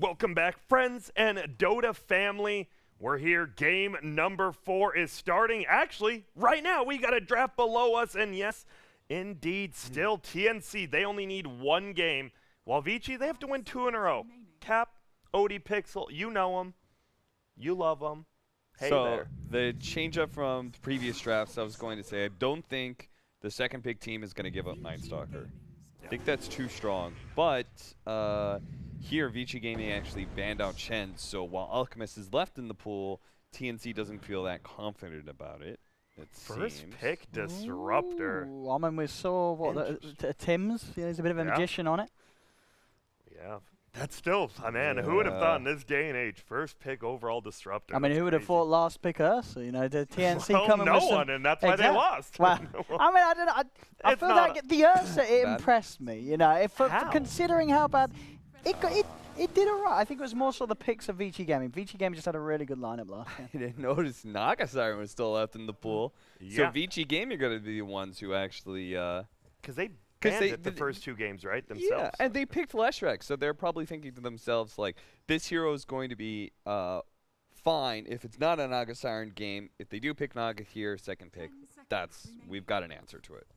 Welcome back, friends and Dota family. We're here. Game number 4 is starting. Actually, right now, we got a draft below us. And yes, indeed, still TNC. They only need 1 game. While Vici, they have to win 2 in a row. Cap, OD Pixel, you know them. You love them. Hey so there. The change up from previous drafts, I was going to say, I don't think the second pick team is going to give up Night Stalker. I think that's too strong. But here, Vici Gaming actually banned out Chen, so while Alchemist is left in the pool, TNC doesn't feel that confident about it. First pick Disruptor. Ooh, I mean, we saw what Tim's. Yeah, he's a bit of a magician on it. Yeah, that's still, man. Who would have thought in this day and age, first pick overall Disruptor? I mean, who would have thought last pick Ursa? You know, the TNC coming no with some one, and that's why they lost. Well, I mean, I don't know. I feel like the Ursa impressed me. You know, for considering how bad it did alright. I think it was more so the picks of Vici Gaming. Vici Gaming just had a really good lineup last year. I didn't notice Naga Siren was still left in the pool. Yeah. So Vici Gaming are going to be the ones who actually because they banned it the first 2 games, right, themselves. Yeah, and they picked Leshrac, so they're probably thinking to themselves, like, this hero is going to be fine if it's not a Naga Siren game. If they do pick Naga here, second pick, we've got an answer to it.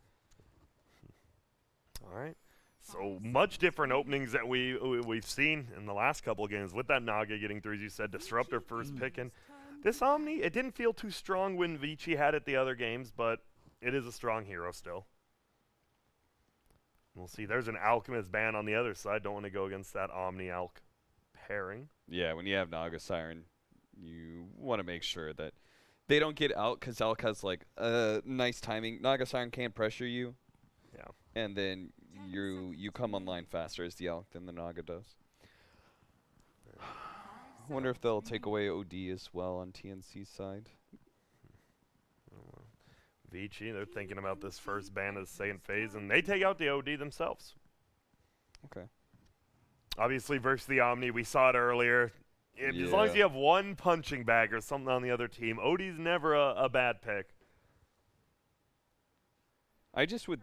All right. So much different openings that we've seen in the last couple of games with that Naga getting through, as you said, Disruptor first pick. And this Omni, it didn't feel too strong when Vici had it the other games, but it is a strong hero still. We'll see. There's an Alchemist ban on the other side. Don't want to go against that Omni-Alch pairing. Yeah, when you have Naga Siren, you want to make sure that they don't get out because Alch has, like, nice timing. Naga Siren can't pressure you. Yeah. And then you come online faster as the Alch than the Naga does. I wonder if they'll take away OD as well on TNC's side. Vici, they're thinking about this first ban of the second phase, and they take out the OD themselves. Okay. Obviously, versus the Omni, we saw it earlier. As long as you have one punching bag or something on the other team, OD's never a bad pick. I just would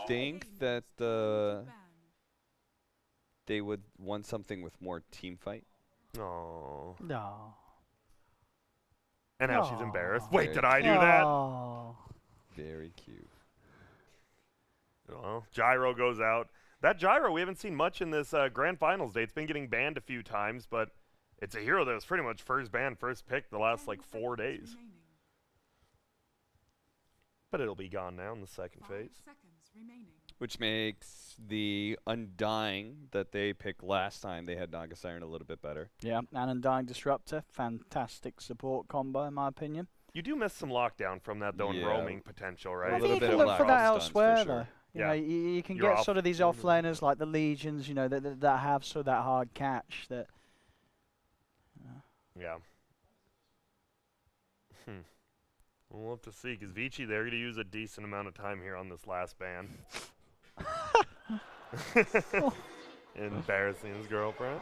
think that they would want something with more team fight. Oh. No. And now she's embarrassed. Wait, did I do that? Very cute. Well, Gyro goes out. That Gyro, we haven't seen much in this Grand Finals day. It's been getting banned a few times, but it's a hero that was pretty much first ban, first pick the last, like, 4 days. But it'll be gone now in the second phase. Which makes the Undying that they picked last time, they had Naga Siren a little bit better. Yeah, and Undying Disruptor, fantastic support combo in my opinion. You do miss some lockdown from that, though, in roaming potential, right? I think you can look for that elsewhere, though. You know, you can get sort of these offlaners like the Legions, you know, that have sort of that hard catch. That. Yeah. We'll have to see, because Vici, they're going to use a decent amount of time here on this last ban. Embarrassing his girlfriend.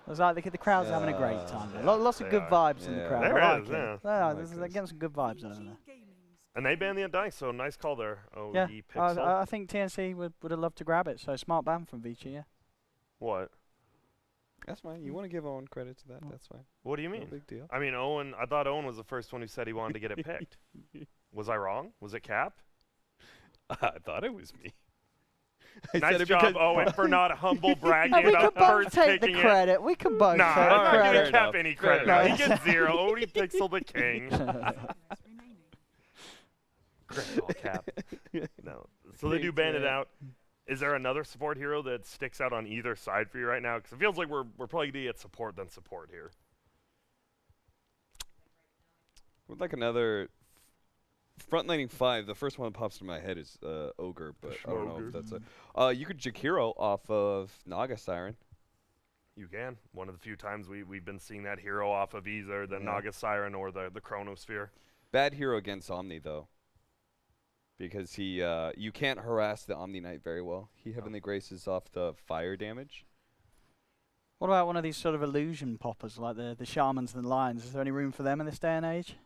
It was like the crowd's having a great time. Lots of good vibes in the crowd. There is, they're getting some good vibes over there. And they banned the Undying, so nice call there. Yeah, I think TNC would have loved to grab it, so smart ban from Vici, yeah. What? That's fine. You want to give Owen credit to that, that's fine. What do you mean? No big deal. I mean, I thought Owen was the first one who said he wanted to get it picked. Was I wrong? Was it Cap? I thought it was me. Nice job, Owen, for not humble bragging about first picking it. We can both take the credit. We can both take I'm not credit. giving Cap any credit. No. He gets 0. OD Pixel the king. Great call, Cap. No. So they do ban it out. Is there another support hero that sticks out on either side for you right now? Because it feels like we're probably going to get support than support here. Would like another frontlining 5. The first one that pops into my head is Ogre, but I don't know if that's a. You could Jakiro off of Naga Siren. You can. One of the few times we've been seeing that hero off of either the Naga Siren or the Chronosphere. Bad hero against Omni though. Because he, you can't harass the Omni Knight very well. He Heavenly Graces off the fire damage. What about one of these sort of illusion poppers, like the Shamans and the Lions? Is there any room for them in this day and age?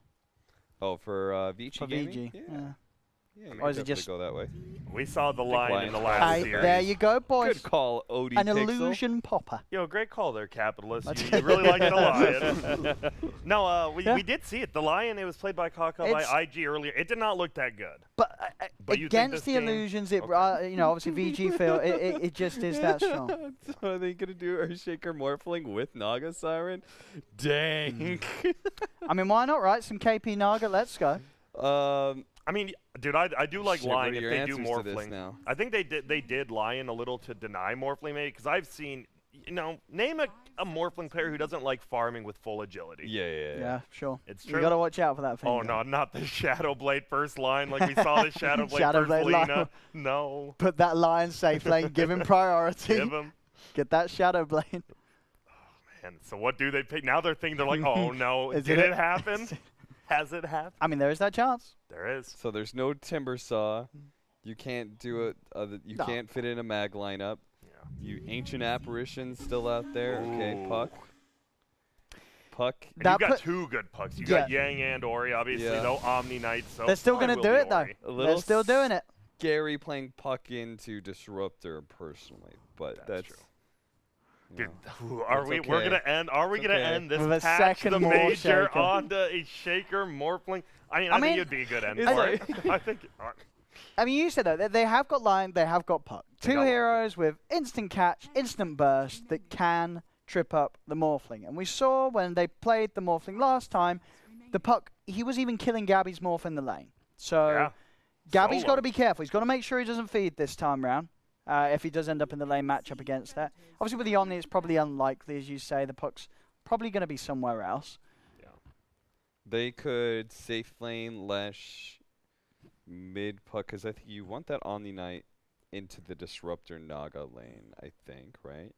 Oh, for Vici Gaming? Yeah. Yeah, you Or might is it definitely just go that way. We saw the lion in the Lion's last Hey, series. there you go, boys. Good call, OD An Pixel. illusion popper. Yo, great call there, capitalist. That's- You really like the lion. No, Yeah. we did see it. The lion, it was played by Kaka by It's- IG earlier. It did not look that good. But, But you think against this the game- illusions, it Okay. you know, obviously VG feel it just is that strong. So are they gonna do Earthshaker Morphling with Naga Siren? Dang. I mean, why not, right? Some KP Naga, let's go. I mean, dude, I do like Shit, what lion are if your they do answers to this morphling. now? I think they did lion a little to deny morphling maybe because I've seen, you know, name a morphling player who doesn't like farming with full agility. Yeah, sure. It's You true. got to watch out for that thing. Oh no, not the Shadow Blade first line like we saw the Shadow Blade Shadow first Blade Lina. line. No, Put that lion safe lane, give him priority. give him. Get that Shadow Blade. And so what do they pick? Now they're like, oh no, Is did it- it happen? Has it happened? I mean, there is that chance. There is. So there's no Timber Saw. You can't do it. You No. can't fit in a mag lineup. Yeah. You Ancient Apparition still out there. Okay, Ooh. Puck. Puck. And That you got put- two good pucks. You Yeah. got Yang and Ori, obviously. Yeah. No Omni Knight, so They're still probably going to will do be it, though. Ori. A little They're still doing it. Scary playing Puck into Disruptor personally, but That's that's true. you Dude, know. ooh, are It's we? We're okay. gonna end. Are we It's gonna okay. end this With a patch second the more major shaker. onto a shaker morphling? I mean, I I think mean, it'd be a good end it's for like- it. I think. I mean, you said though, they have got Lion, they have got Puck. They Two got- heroes with instant catch, instant burst that can trip up the Morphling. And we saw when they played the Morphling last time, the Puck, he was even killing Gabby's Morph in the lane. So Yeah. Gabby's Solo. got to be careful. He's got to make sure he doesn't feed this time round. If he does end up in the lane matchup against that. Obviously with the Omni, it's probably unlikely, as you say. The Puck's probably going to be somewhere else. They could safe lane Lesh mid Puck because I think you want that Omni Knight into the Disruptor Naga lane. I think, right?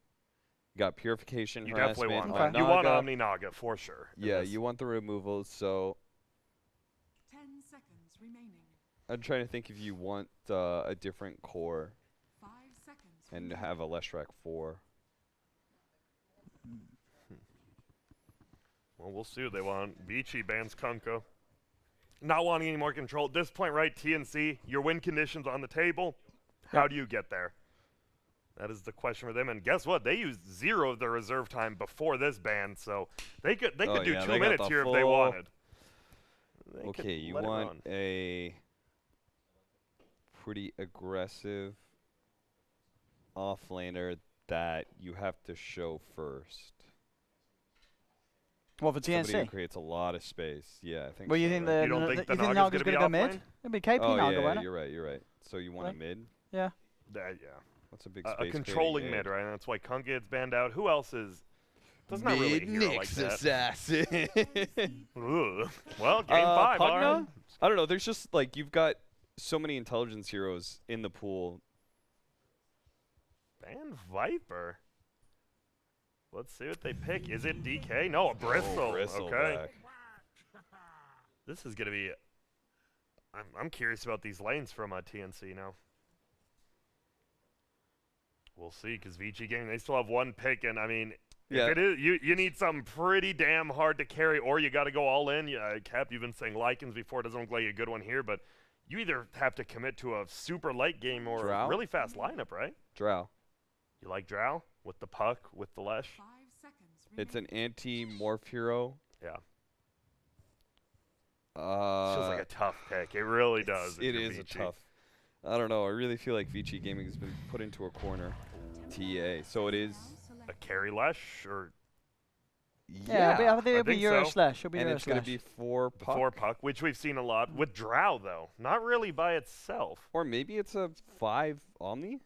You got Purification You definitely Harassment want on that. You want Naga. Omni Naga for sure. in Yeah, this. you want the removals. So 10 seconds remaining. I'm trying to think if you want a different core 5 seconds. and remaining. have a Leshrac 4. Well, we'll see what they want. Vici bans Kunko. Not wanting any more control. At this point, right, TNC, your win conditions on the table. How do you get there? That is the question for them. And guess what? They used 0 of their reserve time before this ban, so they could Oh, do yeah, 2 they got minutes the here if they full- wanted. They could Okay, you let it want run. a pretty aggressive offlaner that you have to show first. Well, for Somebody who TNC. creates a lot of space. Yeah, I think. Well, you so, think right? the You don't think the you think Naga's Naga's gonna going to be go off mid? lane? It'd be KP Oh Naga, yeah, won't it? you're right. You're right. So you want a Right. mid? Yeah. Yeah. What's a big A space? controlling mid, right? And that's why Kunka gets banned out. Who else is? There's not really a hero like that. assassin. Ugh. Well, game 5. all right. Pugna? I don't know. There's just like you've got so many intelligence heroes in the pool. Ban Viper. Let's see what they pick. Is it DK? No, a Bristle. Oh, Okay. Bristleback. This is gonna be. I'm curious about these lanes from TNC now. We'll see, because Vici game they still have one pick, and I mean, Yeah. if it is you need something pretty damn hard to carry, or you got to go all in. Yeah, Cap, you've been saying Lycans before. It doesn't look like a good one here, but you either have to commit to a super late game or a Drow? really fast lineup, right? Drow. You like Drow with the Puck with the Lesh? 5 seconds It's remaining. an anti-morph hero. Yeah, Uh, feels like a tough pick. It really does. if It you're is a Vici. tough. I don't know. I really feel like Vici Gaming has been put into a corner. TA. So it is. A carry Lesh or Yeah, I think it'll be think Euro so. Slash. It'll be And Euro it's going to Slash. be 4 the puck. 4 Puck, which we've seen a lot with Drow though. Not really by itself. Or maybe it's a 5 Omni?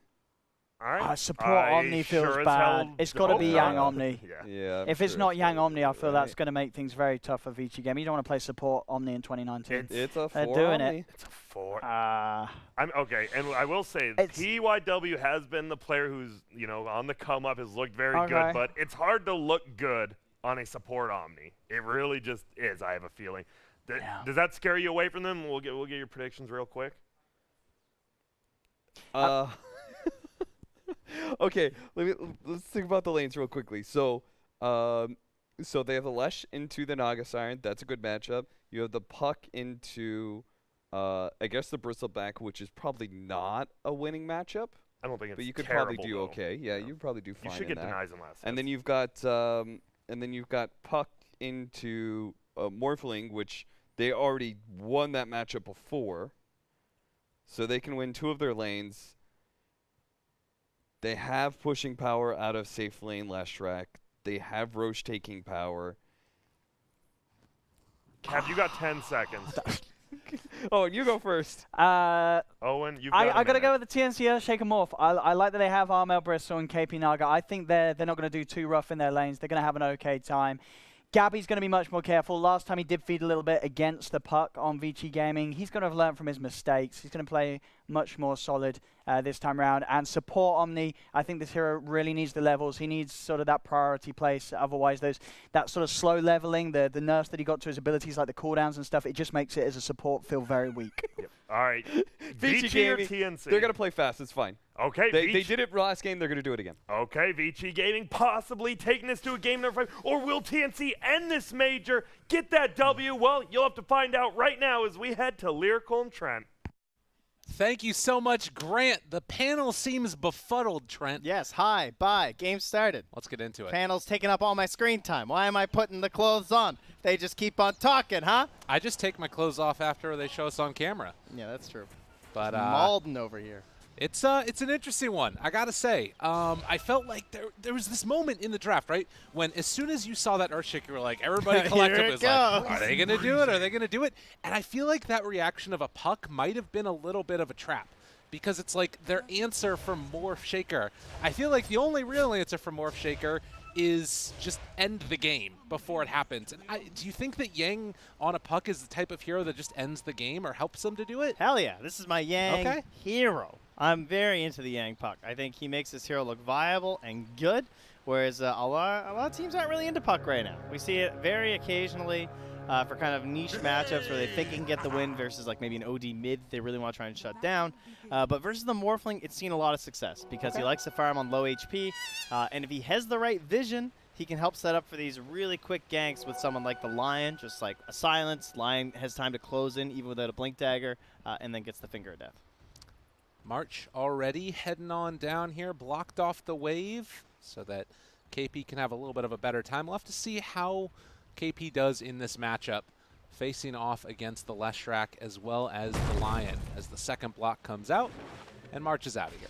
All right. Support I Omni feels sure as bad. hell It's got to hope be not. Yang Omni. Yeah. Yeah. I'm If it's sure not Yang probably Omni, I feel that's right. going to make things very tough for Vici Game. You don't want to play support Omni in 2019. It's a 4 They're doing it. Omni. It's a 4. Ah, I'm okay, and I will say It's- PYW has been the player who's on the come up, has looked very Okay. good, but it's hard to look good on a support Omni. It really just is. I have a feeling. Yeah. Does that scare you away from them? We'll get your predictions real quick. Okay, let's think about the lanes real quickly. So they have the Lesh into the Naga Siren. That's a good matchup. You have the Puck into I guess the Bristleback, which is probably not a winning matchup. I don't think it's But you could terrible, probably do though. okay. Yeah, you'd probably do fine. You should in get that. denies in last. And then you've got Puck into Morphling, which they already won that matchup before, so they can win 2 of their lanes. They have pushing power out of safe lane Leshrac. They have Roche taking power. Cap, you got 10 seconds. Oh, you go first. Owen, you've got I got to go with the TNC Earthshaker Morph. I like that they have Armel Bristol and KP Naga. I think they're not going to do too rough in their lanes. They're going to have an okay time. Gabby's going to be much more careful. Last time he did feed a little bit against the Puck on Vici Gaming. He's going to have learned from his mistakes. He's going to play much more solid this time around. And support Omni, I think this hero really needs the levels. He needs sort of that priority place. Otherwise, that sort of slow leveling, the nerfs that he got to his abilities like the cooldowns and stuff, it just makes it as a support feel very weak. Yep. All right. Vici Vici or Gaming, TNC? they're going to play fast. It's fine. Okay. They did it last game. They're going to do it again. Okay. Vici Gaming possibly taking this to a game number 5. Or will TNC end this major? Get that W? Well, you'll have to find out right now as we head to Lyrical and Trent. Thank you so much, Grant. The panel seems befuddled, Trent. Yes, hi, bye, game started. Let's get into it. Panel's taking up all my screen time. Why am I putting the clothes on? They just keep on talking, huh? I just take my clothes off after they show us on camera. Yeah, that's true. But Malden over here. it's an interesting one, I gotta say. I felt like there was this moment in the draft, right, when as soon as you saw that Earthshaker, you were like, everybody collectively was like, are they gonna do it? Are they gonna do it? And I feel like that reaction of a Puck might have been a little bit of a trap. Because it's like their answer for Morph Shaker. I feel like the only real answer for Morph Shaker is just end the game before it happens. And do you think that Yang on a Puck is the type of hero that just ends the game or helps them to do it? Hell yeah, this is my Yang hero. I'm very into the Yang Puck. I think he makes this hero look viable and good, whereas a lot of teams aren't really into Puck right now. We see it very occasionally for kind of niche matchups where they think they can get the win versus like maybe an OD mid they really want to try and shut down. But versus the Morphling, it's seen a lot of success because he likes to farm on low HP, and if he has the right vision, he can help set up for these really quick ganks with someone like the Lion, just like a silence. Lion has time to close in even without a blink dagger, and then gets the finger of death. March already heading on down here, blocked off the wave so that KP can have a little bit of a better time. We'll have to see how KP does in this matchup, facing off against the Leshrac as well as the Lion as the second block comes out and March is out of here.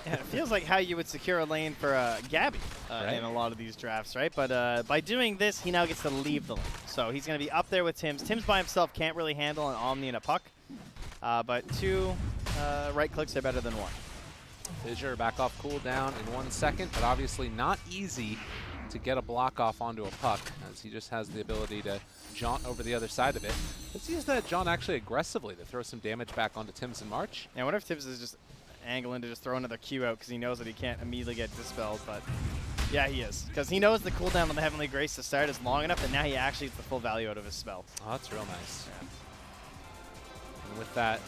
Yeah, it feels like how you would secure a lane for Gabby Right. in a lot of these drafts, right? But by doing this, he now gets to leave the lane. So he's going to be up there with Tims. Tims by himself can't really handle an Omni and a Puck, but 2 right clicks are better than 1. Fissure back off cooldown in 1 second, but obviously not easy to get a block off onto a Puck, as he just has the ability to jaunt over the other side of it. Let's use that jaunt actually aggressively to throw some damage back onto Tims and March. Yeah, I wonder if Tims is just angling to just throw another Q out because he knows that he can't immediately get dispelled, but yeah, he is. Because he knows the cooldown on the Heavenly Grace to start is long enough that now he actually gets the full value out of his spell. Oh, that's real nice. Yeah. And with that,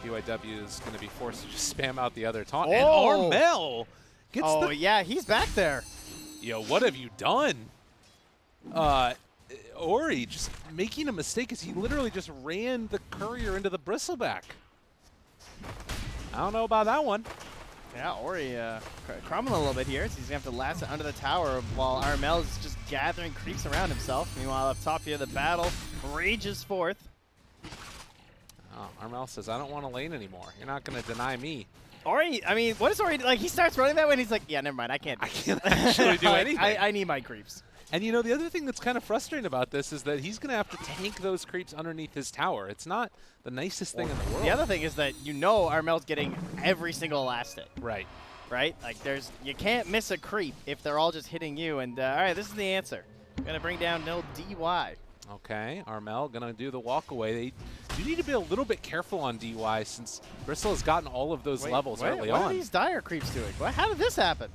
BYW is going to be forced to just spam out the other taunt. Oh! And Armel gets the... yeah, he's back there. Yo, what have you done? Ori just making a mistake as he literally just ran the courier into the bristleback. I don't know about that one. Yeah, Ori crumbling a little bit here. So he's going to have to last it under the tower while Armel is just gathering creeps around himself. Meanwhile, up top here, the battle rages forth. Oh, Armel says, I don't want to lane anymore. You're not going to deny me. Ori, I mean, what is Ori, like, he starts running that way and he's like, yeah, never mind, I can't actually do anything. I need my creeps. And you know, the other thing that's kind of frustrating about this is that he's going to have to tank those creeps underneath his tower. It's not the nicest thing in the world. The other thing is that you know Armel's getting every single last hit. Right. Right? Like, you can't miss a creep if they're all just hitting you. And, all right, this is the answer. I'm going to bring down no DY. Okay, Armel going to do the walk away. They do need to be a little bit careful on DY since Bristol has gotten all of those levels early on. What are these dire creeps doing? How did this happen?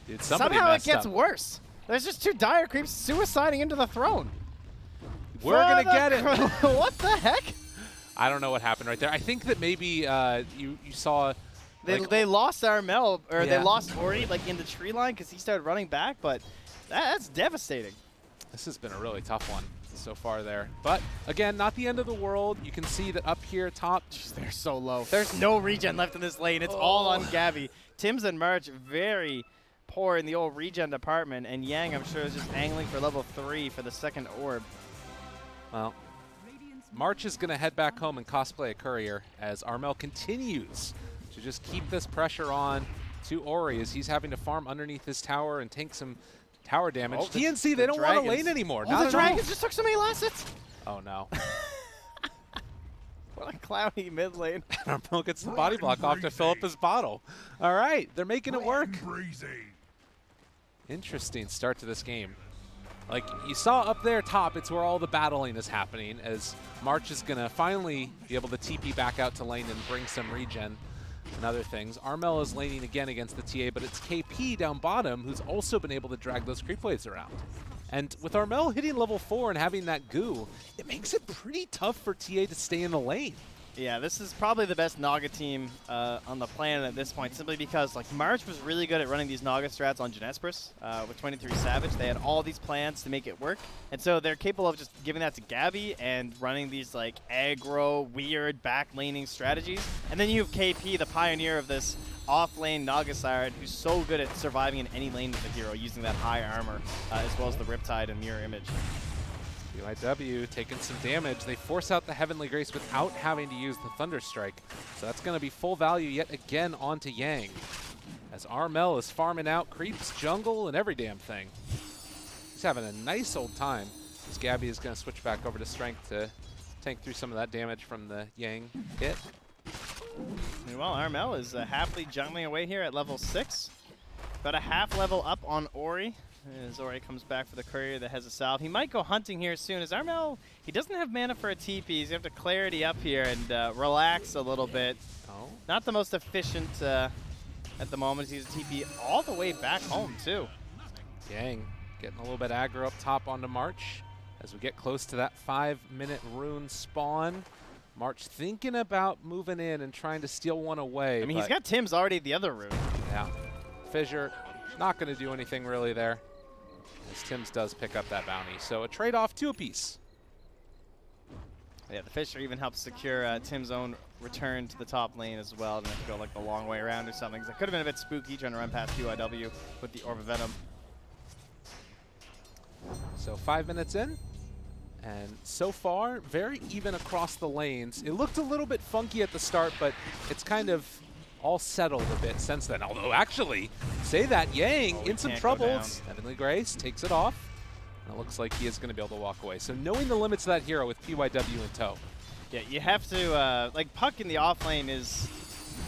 Dude, somebody somehow it messed gets up. worse. There's just 2 dire creeps suiciding into the throne. We're going to get it. What the heck? I don't know what happened right there. I think that maybe you saw... They lost Armel, or they lost Ori like in the tree line because he started running back, but that's devastating. This has been a really tough one. so far there. But again, not the end of the world. You can see that up here top, They're so low. There's no regen left in this lane. It's all on Gabby. Tims and March very poor in the old regen department, and Yang, I'm sure, is just angling for level 3 for the second orb. well, March is going to head back home and cosplay a courier as Armel continues to just keep this pressure on to Ori as he's having to farm underneath his tower and tank some tower damage. TNC, they don't want to lane anymore. Oh, the Dragons just took so many last hits. Oh, no. What a cloudy mid lane. Armel gets the body block off to fill up his bottle. All right, they're making it work. Interesting start to this game. Like you saw up there top, it's where all the battling is happening as March is going to finally be able to TP back out to lane and bring some regen and other things. Armel is laning again against the TA, but it's KP down bottom who's also been able to drag those creep waves around. And with Armel hitting level 4 and having that goo, it makes it pretty tough for TA to stay in the lane. Yeah, this is probably the best Naga team on the planet at this point, simply because like March was really good at running these Naga strats on Genespris with 23 Savage. They had all these plans to make it work, and so they're capable of just giving that to Gabby and running these like aggro, weird back laning strategies. And then you have KP, the pioneer of this off-lane Naga Siren, who's so good at surviving in any lane with the hero, using that high armor as well as the Riptide and Mirror Image. BYW taking some damage. They force out the Heavenly Grace without having to use the Thunder Strike. So that's going to be full value yet again onto Yang. As Armel is farming out creeps, jungle, and every damn thing. He's having a nice old time. As Gabby is going to switch back over to Strength to tank through some of that damage from the Yang hit. Meanwhile, Armel is happily jungling away here at level 6. About a half level up on Ori. As Ori comes back for the courier that has a salve. He might go hunting here soon. As Armel, he doesn't have mana for a TP. He's going to have to clarity up here and relax a little bit. Oh. Not the most efficient at the moment. He's a TP all the way back home, too. Yang getting a little bit aggro up top onto March. As we get close to that 5-minute rune spawn. March thinking about moving in and trying to steal one away. I mean, he's got Tim's already the other rune. Yeah. Fissure, not going to do anything really there. As Tims does pick up that bounty. So a trade-off, 2 apiece. Yeah, the Fissure even helps secure Tim's own return to the top lane as well. Didn't have to go like the long way around or something. That could have been a bit spooky trying to run past PYW with the Orb of Venom. So 5 minutes in. And so far, very even across the lanes. It looked a little bit funky at the start, but it's kind of all settled a bit since then. Although, actually, say that, Yang in some trouble. Heavenly Grace takes it off. And it looks like he is going to be able to walk away. So knowing the limits of that hero with PYW in tow. Yeah, you have to, like, Puck in the off lane is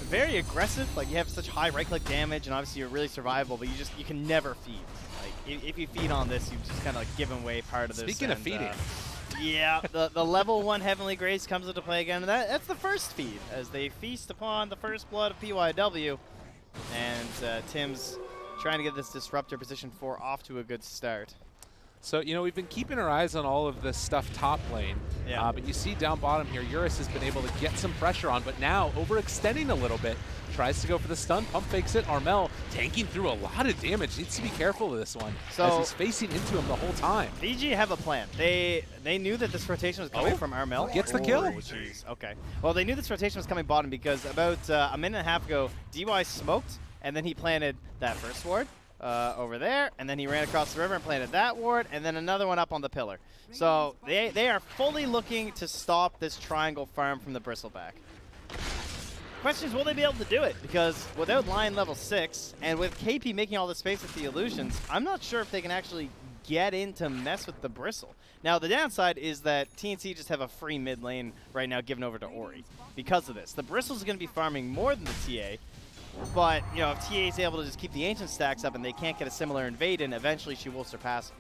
very aggressive. Like, you have such high right-click damage, and obviously you're really survivable, but you can never feed. Like, if you feed on this, you've just kind of like given away part of this. Speaking of feeding. Yeah, the level 1 Heavenly Grace comes into play again. That's the first feed, as they feast upon the first blood of PYW. And Tim's trying to get this Disruptor position 4 off to a good start. So, you know, we've been keeping our eyes on all of this stuff top lane. Yeah. But you see down bottom here, Eurus has been able to get some pressure on, but now overextending a little bit. Tries to go for the stun, pump fakes it. Armel tanking through a lot of damage. Needs to be careful of this one, so as he's facing into him the whole time. VG have a plan. They knew that this rotation was coming from Armel. Gets the kill. Jeez. Okay. Well, they knew this rotation was coming bottom because about a minute and a half ago, DY smoked, and then he planted that first ward over there, and then he ran across the river and planted that ward, and then another one up on the pillar. So they are fully looking to stop this triangle farm from the Bristleback. Question is, will they be able to do it? Because without Lion level 6, and with KP making all the space with the illusions, I'm not sure if they can actually get in to mess with the Bristle. Now, the downside is that TNC just have a free mid lane right now given over to Ori because of this. The Bristle's going to be farming more than the TA, but, you know, if TA is able to just keep the Ancient stacks up and they can't get a similar invade in, eventually she will surpass him.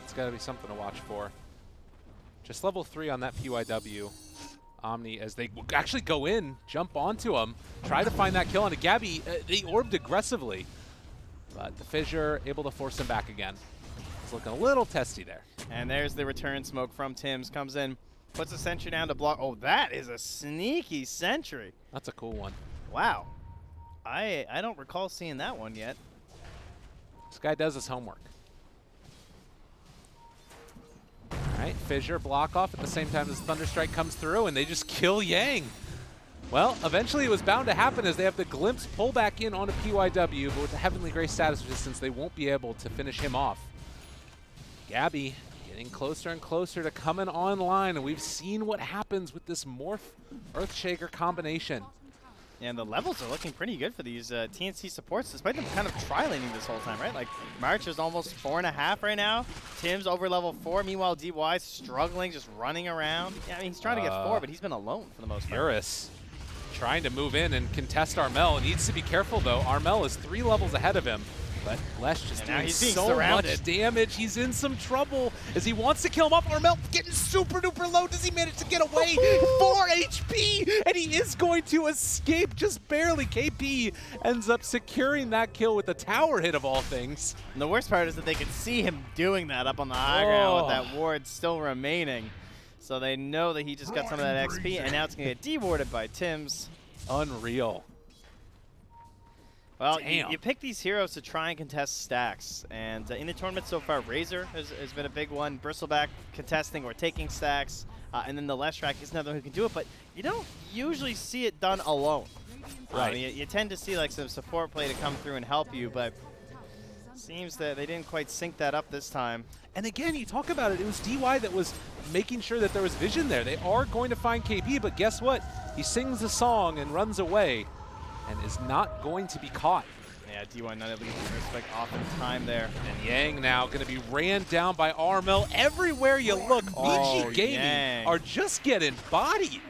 It's got to be something to watch for. Just level 3 on that PYW. Omni, as they actually go in, jump onto him, try to find that kill on a Gabby. They orbed aggressively, but the Fissure able to force him back again. It's looking a little testy there. And there's the return smoke from Tims. Comes in, puts a sentry down to block. Oh, that is a sneaky sentry. That's a cool one. Wow. I don't recall seeing that one yet. This guy does his homework. All right, Fissure block off at the same time as Thunderstrike comes through, and they just kill Yang. Well, eventually it was bound to happen as they have the Glimpse pull back in onto PYW, but with the Heavenly Grace status resistance, they won't be able to finish him off. Gabby getting closer and closer to coming online, and we've seen what happens with this Morph Earthshaker combination. And the levels are looking pretty good for these TNC supports, despite them kind of tri-laning this whole time, right? Like, March is almost 4.5 right now. Tim's over level 4. Meanwhile, DY's struggling, just running around. Yeah, I mean, he's trying to get 4, but he's been alone for the most part. Eurus trying to move in and contest Armel. Needs to be careful, though. Armel is 3 levels ahead of him. But Lesh just doing so much damage. He's in some trouble as he wants to kill him off. Armel getting super duper low. Does he manage to get away? 4 HP, and he is going to escape just barely. KP ends up securing that kill with the tower hit of all things. And the worst part is that they can see him doing that up on the high ground with that ward still remaining. So they know that he just got some of that XP, and now it's going to get dewarded by Tim's. Unreal. Well, you pick these heroes to try and contest stacks, and in the tournament so far, Razor has been a big one. Bristleback contesting or taking stacks, and then the Leshrac is another who can do it, but you don't usually see it done alone. Right. You tend to see like some support play to come through and help you, but seems that they didn't quite sync that up this time. And again, you talk about it, it was DY that was making sure that there was vision there. They are going to find KP, but guess what? He sings the song and runs away and is not going to be caught. Yeah, DY not able to get the respect off in time there. And Yang now going to be ran down by Armel. Everywhere you look, Vici Gaming are just getting bodied.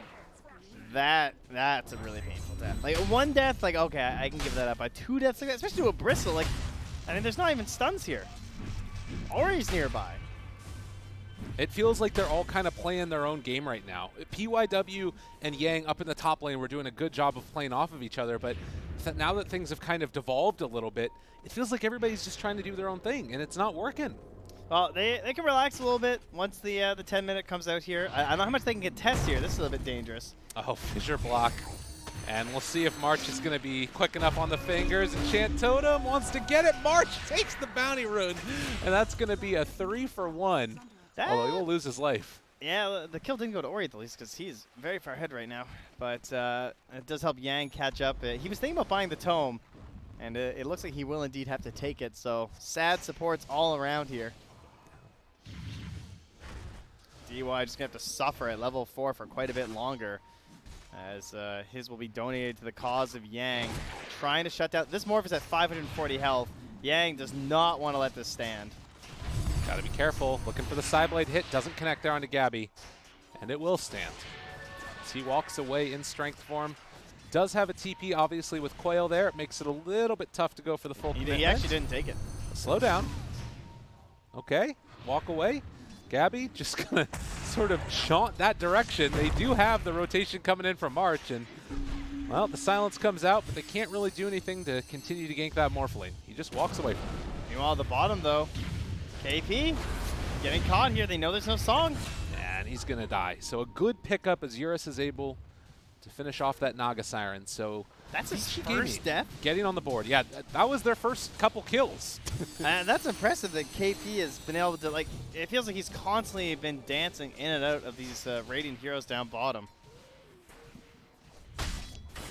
That's a really painful death. Like, 1 death, like, okay, I can give that up. But 2 deaths like that, especially to a Bristle, like, I mean, there's not even stuns here. Ori's nearby. It feels like they're all kind of playing their own game right now. PYW and Yang up in the top lane were doing a good job of playing off of each other, but now that things have kind of devolved a little bit, it feels like everybody's just trying to do their own thing, and it's not working. Well, they can relax a little bit once the 10-minute comes out here. I don't know how much they can contest here. This is a little bit dangerous. Oh, Fissure block. And we'll see if March is going to be quick enough on the fingers. And Chant Totem wants to get it. March takes the bounty rune. And that's going to be a 3-for-1. Although he will lose his life. Yeah, the kill didn't go to Ori at least because he's very far ahead right now. But it does help Yang catch up. He was thinking about buying the tome. And it looks like he will indeed have to take it. So sad supports all around here. DY just going to have to suffer at level 4 for quite a bit longer, as his will be donated to the cause of Yang. Trying to shut down. This Morph is at 540 health. Yang does not want to let this stand. Gotta be careful. Looking for the Psyblade hit. Doesn't connect there onto Gabby. And it will stand. As he walks away in strength form. Does have a TP, obviously, with Quail there. It makes it a little bit tough to go for the full commitment. He actually didn't take it. Slow down. Okay. Walk away. Gabby just going to sort of chaunt that direction. They do have the rotation coming in from March, and, well, the silence comes out, but they can't really do anything to continue to gank that Morph lane. He just walks away from it. Meanwhile, at the bottom, though, KP getting caught here. They know there's no song. And he's going to die. So a good pickup as Eurus is able to finish off that Naga Siren. So that's his first death? Getting on the board. Yeah, that was their first couple kills. That's impressive that KP has been able to, like, it feels like he's constantly been dancing in and out of these Radiant heroes down bottom.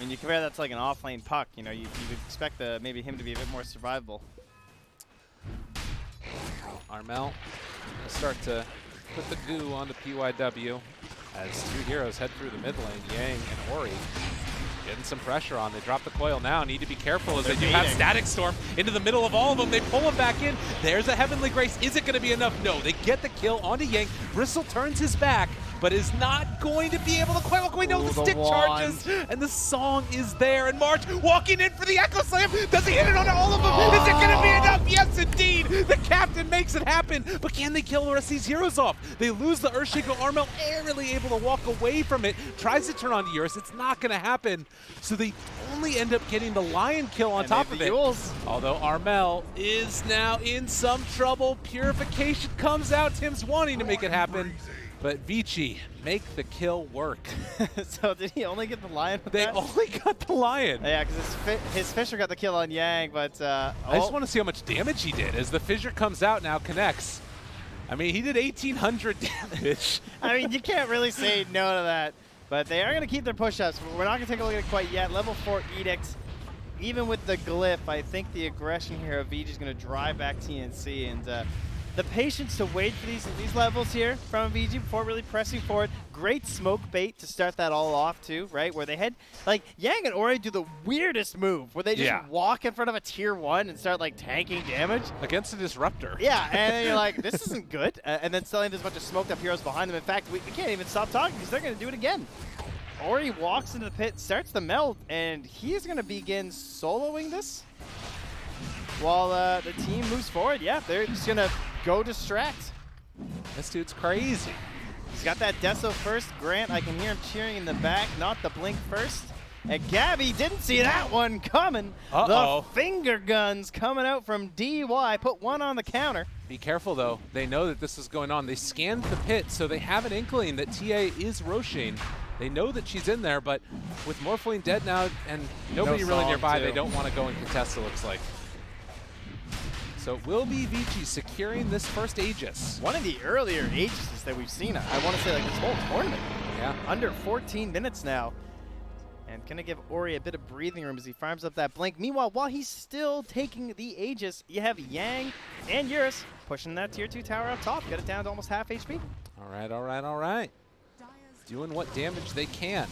And you compare that to like an off-lane puck, you know, you would expect maybe him to be a bit more survivable. Armel start to put the goo onto PYW as 2 heroes head through the mid lane, Yang and Ori. Getting some pressure on. They drop the coil now. Need to be careful as they do have Static Storm into the middle of all of them. They pull him back in. There's a Heavenly Grace. Is it going to be enough? No. They get the kill onto Yang. Bristle turns his back, but is not going to be able to quite walk away. No, the stick charges, and the song is there. And March walking in for the Echo Slam. Does he hit it onto all of them? Is it going to be enough? Yes, indeed. The captain makes it happen. But can they kill the rest of these heroes off? They lose the Earthshaker. Armel barely able to walk away from it. Tries to turn on Eurus. It's not going to happen. So they only end up getting the Lion kill on top of it. Although Armel is now in some trouble. Purification comes out. Tim's wanting to make it happen. But Vici make the kill work. So did he only get the Lion with They that? only got the Lion. Yeah, because his Fissure got the kill on Yang, but... I just want to see how much damage he did as the Fissure comes out now, connects. I mean, he did 1,800 damage. I mean, you can't really say no to that. But they are going to keep their push-ups. We're not going to take a look at it quite yet. Level 4 Edict. Even with the glyph, I think the aggression here of Vici is going to drive back TNC. And the patience to wait for these levels here from Vici before really pressing forward. Great smoke bait to start that all off too, right? Where they had, like, Yang and Ori do the weirdest move where they just walk in front of a tier 1 and start, like, tanking damage. Against a disruptor. Yeah, and then you're like, this isn't good. And then suddenly there's a bunch of smoked up heroes behind them. In fact, we can't even stop talking because they're going to do it again. Ori walks into the pit, starts the meld, and he's going to begin soloing this while the team moves forward. Yeah, they're just going to go distract. This dude's crazy. He's got that Deso first. Grant, I can hear him cheering in the back, not the blink first. And Gabby didn't see that one coming. The finger guns coming out from DY. Put one on the counter. Be careful, though. They know that this is going on. They scanned the pit, so they have an inkling that TA is Roshane. They know that she's in there, but with Morphling dead now and nobody really nearby, they don't want to go and contest, it looks like. So it will be Vici securing this first Aegis. One of the earlier Aegises that we've seen, I want to say, like, this whole tournament. Yeah. Under 14 minutes now. And gonna give Ori a bit of breathing room as he farms up that blink. Meanwhile, while he's still taking the Aegis, you have Yang and Eurus pushing that tier 2 tower up top. Get it down to almost half HP. All right, all right, all right. Doing what damage they can.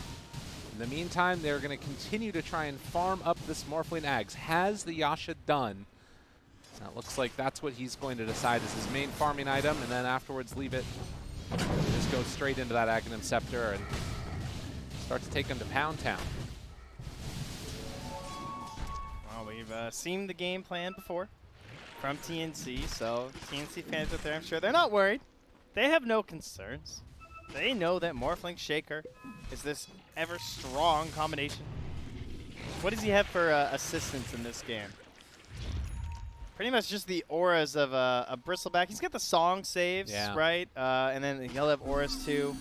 In the meantime, they're going to continue to try and farm up this Morphling Ags. Has the Yasha done? Now it looks like that's what he's going to decide is his main farming item, and then afterwards leave it. Just go straight into that Aghanim Scepter and start to take him to Pound Town. Well, we've seen the game plan before from TNC, so TNC fans out there, I'm sure they're not worried. They have no concerns. They know that Morphling Shaker is this ever-strong combination. What does he have for assistance in this game? Pretty much just the auras of a Bristleback. He's got the song saves, right? And then he'll have auras too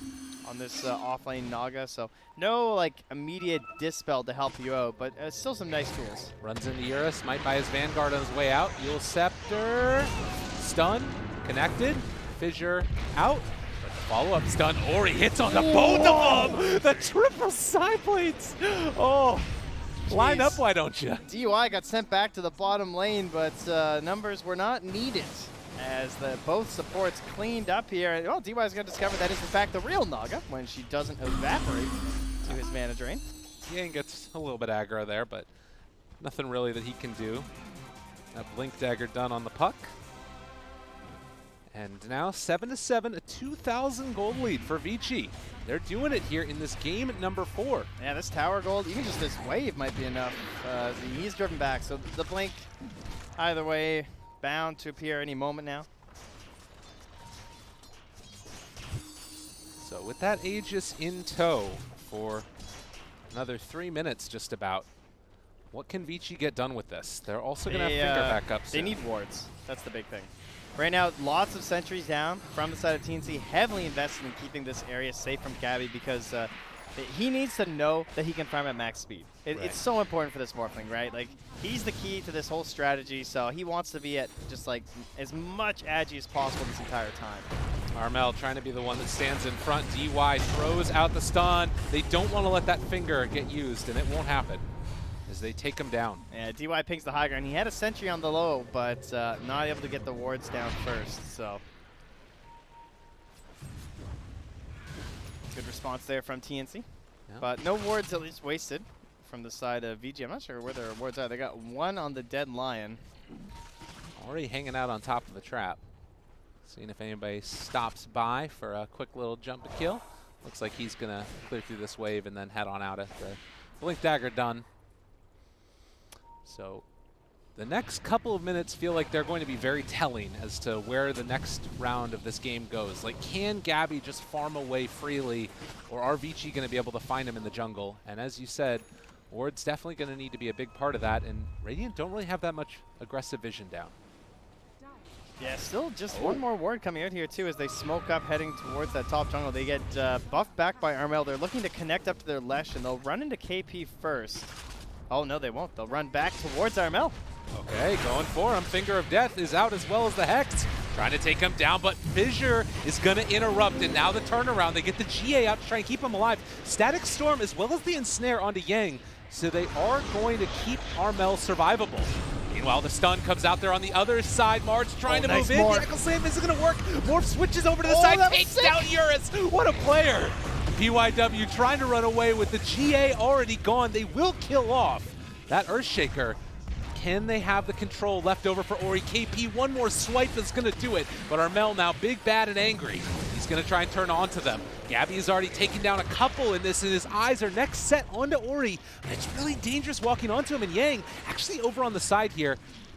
on this offlane Naga. So no like immediate dispel to help you out, but still some nice tools. Runs into Eurus, might buy his Vanguard on his way out. Yule Scepter, stun, connected, fissure out. Follow-up stun. Ori hits on the both of them. The triple side plates. Oh, line up, why don't you? DY got sent back to the bottom lane, but numbers were not needed as both supports cleaned up here. And, well, DY is going to discover that is in fact the real Naga when she doesn't evaporate to his mana drain. Yang gets a little bit aggro there, but nothing really that he can do. That blink dagger done on the puck. And now 7-7, a 2,000 gold lead for Vici. They're doing it here in this game at number 4. Yeah, this tower gold, even just this wave might be enough. He's driven back, so the blink, either way, bound to appear any moment now. So with that Aegis in tow for another 3 minutes just about, what can Vici get done with this? They're also going to have finger back up soon. They need wards. That's the big thing. Right now, lots of sentries down from the side of TNC, heavily invested in keeping this area safe from Gabby because he needs to know that he can farm at max speed. It's so important for this Morphling, right? Like, he's the key to this whole strategy, so he wants to be at just like as much agi as possible this entire time. Armel trying to be the one that stands in front. DY throws out the stun. They don't want to let that finger get used, and it won't happen as they take him down. Yeah, DY pings the high ground. He had a sentry on the low, but not able to get the wards down first, so. Good response there from TNC. Yeah. But no wards at least wasted from the side of VG. I'm not sure where their wards are. They got one on the dead lion. Already hanging out on top of the trap. Seeing if anybody stops by for a quick little jump to kill. Looks like he's going to clear through this wave and then head on out at the blink dagger done. So the next couple of minutes feel like they're going to be very telling as to where the next round of this game goes. Like, can Gabby just farm away freely, or are Vici going to be able to find him in the jungle? And as you said, Ward's definitely going to need to be a big part of that, and Radiant don't really have that much aggressive vision down. Yeah, still just one more ward coming out here too as they smoke up heading towards that top jungle. They get buffed back by Armel. They're looking to connect up to their Lesh, and they'll run into KP first. Oh, no, they won't. They'll run back towards Armel. Okay, going for him. Finger of Death is out as well as the Hex. trying to take him down, but Fissure is going to interrupt, and now the turnaround. They get the GA out to try and keep him alive. Static Storm as well as the Ensnare onto Yang, so they are going to keep Armel survivable. Meanwhile, the stun comes out there on the other side. Marge trying to move in. The Echo Slam isn't going to work. Morph switches over to the side, takes down Eurus. What a player. PYW trying to run away with the GA already gone. They will kill off that Earthshaker. Can they have the control left over for Ori? KP, one more swipe is going to do it. But Armel now big, bad, and angry. He's going to try and turn onto them. Gabby has already taken down a couple in this, and his eyes are next set onto Ori. But it's really dangerous walking onto him, and Yang, actually over on the side here,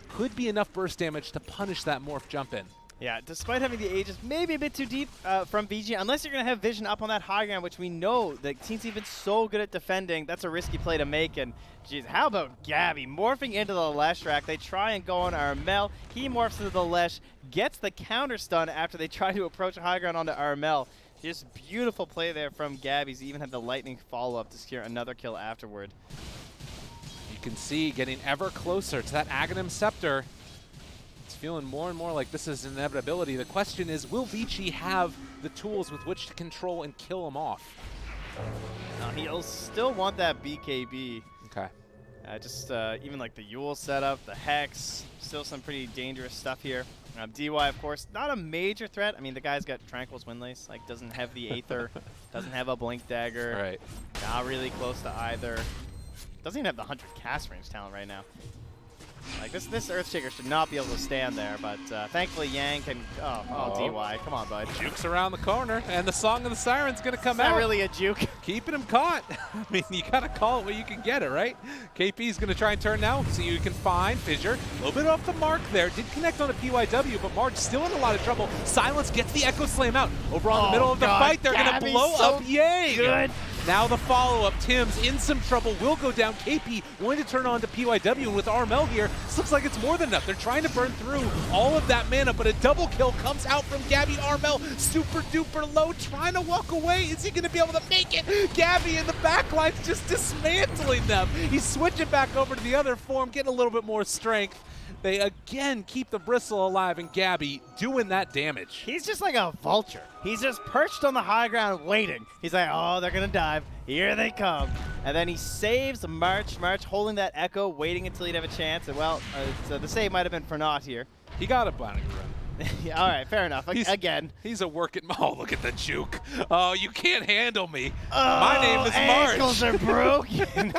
could be enough burst damage to punish that Morph jump in. Yeah, despite having the Aegis maybe a bit too deep from Vici, unless you're going to have Vision up on that high ground, which we know that TNC been so good at defending, that's a risky play to make. And geez, how about Gabby morphing into the Lesh rack? They try and go on Armel. He morphs into the Lesh, gets the counter stun after they try to approach high ground onto Armel. Just beautiful play there from Gabby. He even had the lightning follow-up to secure another kill afterward. You can see getting ever closer to that Aghanim Scepter. Feeling more and more like this is an inevitability. The question is, will Vici have the tools with which to control and kill him off? He'll still want that BKB. Okay. Even like the Yule setup, the Hex, still some pretty dangerous stuff here. DY, of course, not a major threat. I mean, the guy's got Tranquil's Windlace, like doesn't have the Aether, doesn't have a Blink Dagger. Right. Not really close to either. Doesn't even have the 100 cast range talent right now. Like this Earthshaker should not be able to stand there, but thankfully Yang can. Oh, DY, come on, bud. Jukes around the corner, and the Song of the Siren's gonna come out. Not really a juke. Keeping him caught. I mean, you gotta call it where you can get it, right? KP's gonna try and turn now, so you can find Fissure. A little bit off the mark there. Did connect on a PYW, but Marge still in a lot of trouble. Silence gets the Echo Slam out. Over on the middle of the fight, they're gonna blow up Yang. Good. Now the follow-up, Tim's in some trouble, will go down. KP going to turn on to PYW, and with Armel here, this looks like it's more than enough. They're trying to burn through all of that mana, but a double kill comes out from Gabby. Armel super duper low, trying to walk away. Is he going to be able to make it? Gabby in the back line's just dismantling them. He's switching back over to the other form, getting a little bit more strength. They again keep the Bristle alive, and Gabby doing that damage. He's just like a vulture. He's just perched on the high ground waiting. He's like, oh, they're going to dive. Here they come. And then he saves March. March holding that Echo, waiting until he'd have a chance. And well, so the save might have been for naught here. He got a bounty run. Yeah, all right, fair enough. Again. He's a working. Oh, look at the juke. Oh, you can't handle me. My name is March. Ankles are broken.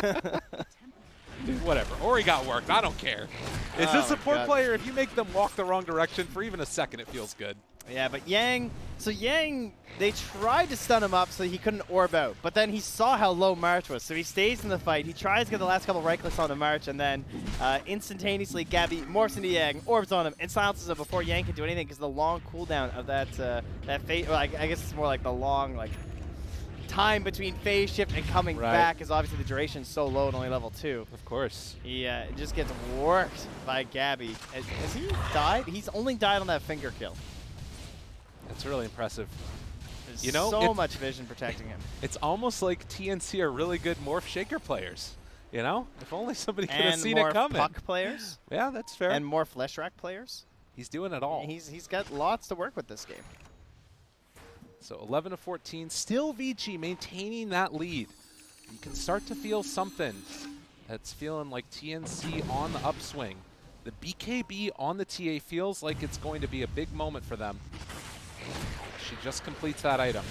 Dude, whatever. Ori got worked. I don't care. Is this a support player? If you make them walk the wrong direction for even a second, it feels good. Yeah, but Yang, they tried to stun him up so he couldn't orb out, but then he saw how low March was, so he stays in the fight. He tries to get the last couple right clicks onto March, and then instantaneously Gabby morphs into Yang, orbs on him, and silences him before Yang can do anything because the long cooldown of that phase, well, I guess it's more like the long time between phase shift and coming back is obviously the duration so low at only level 2. Of course. He just gets worked by Gabby. Has he died? He's only died on that finger kill. That's really impressive. There's so much vision protecting him. It's almost like TNC are really good Morph Shaker players. You know? If only somebody could have seen it coming. And Puck players. Yeah, that's fair. And more Flesh Rack players. He's doing it all. He's got lots to work with this game. So 11-14, still Vici maintaining that lead. You can start to feel something that's feeling like TNC on the upswing. The BKB on the TA feels like it's going to be a big moment for them. She just completes that item.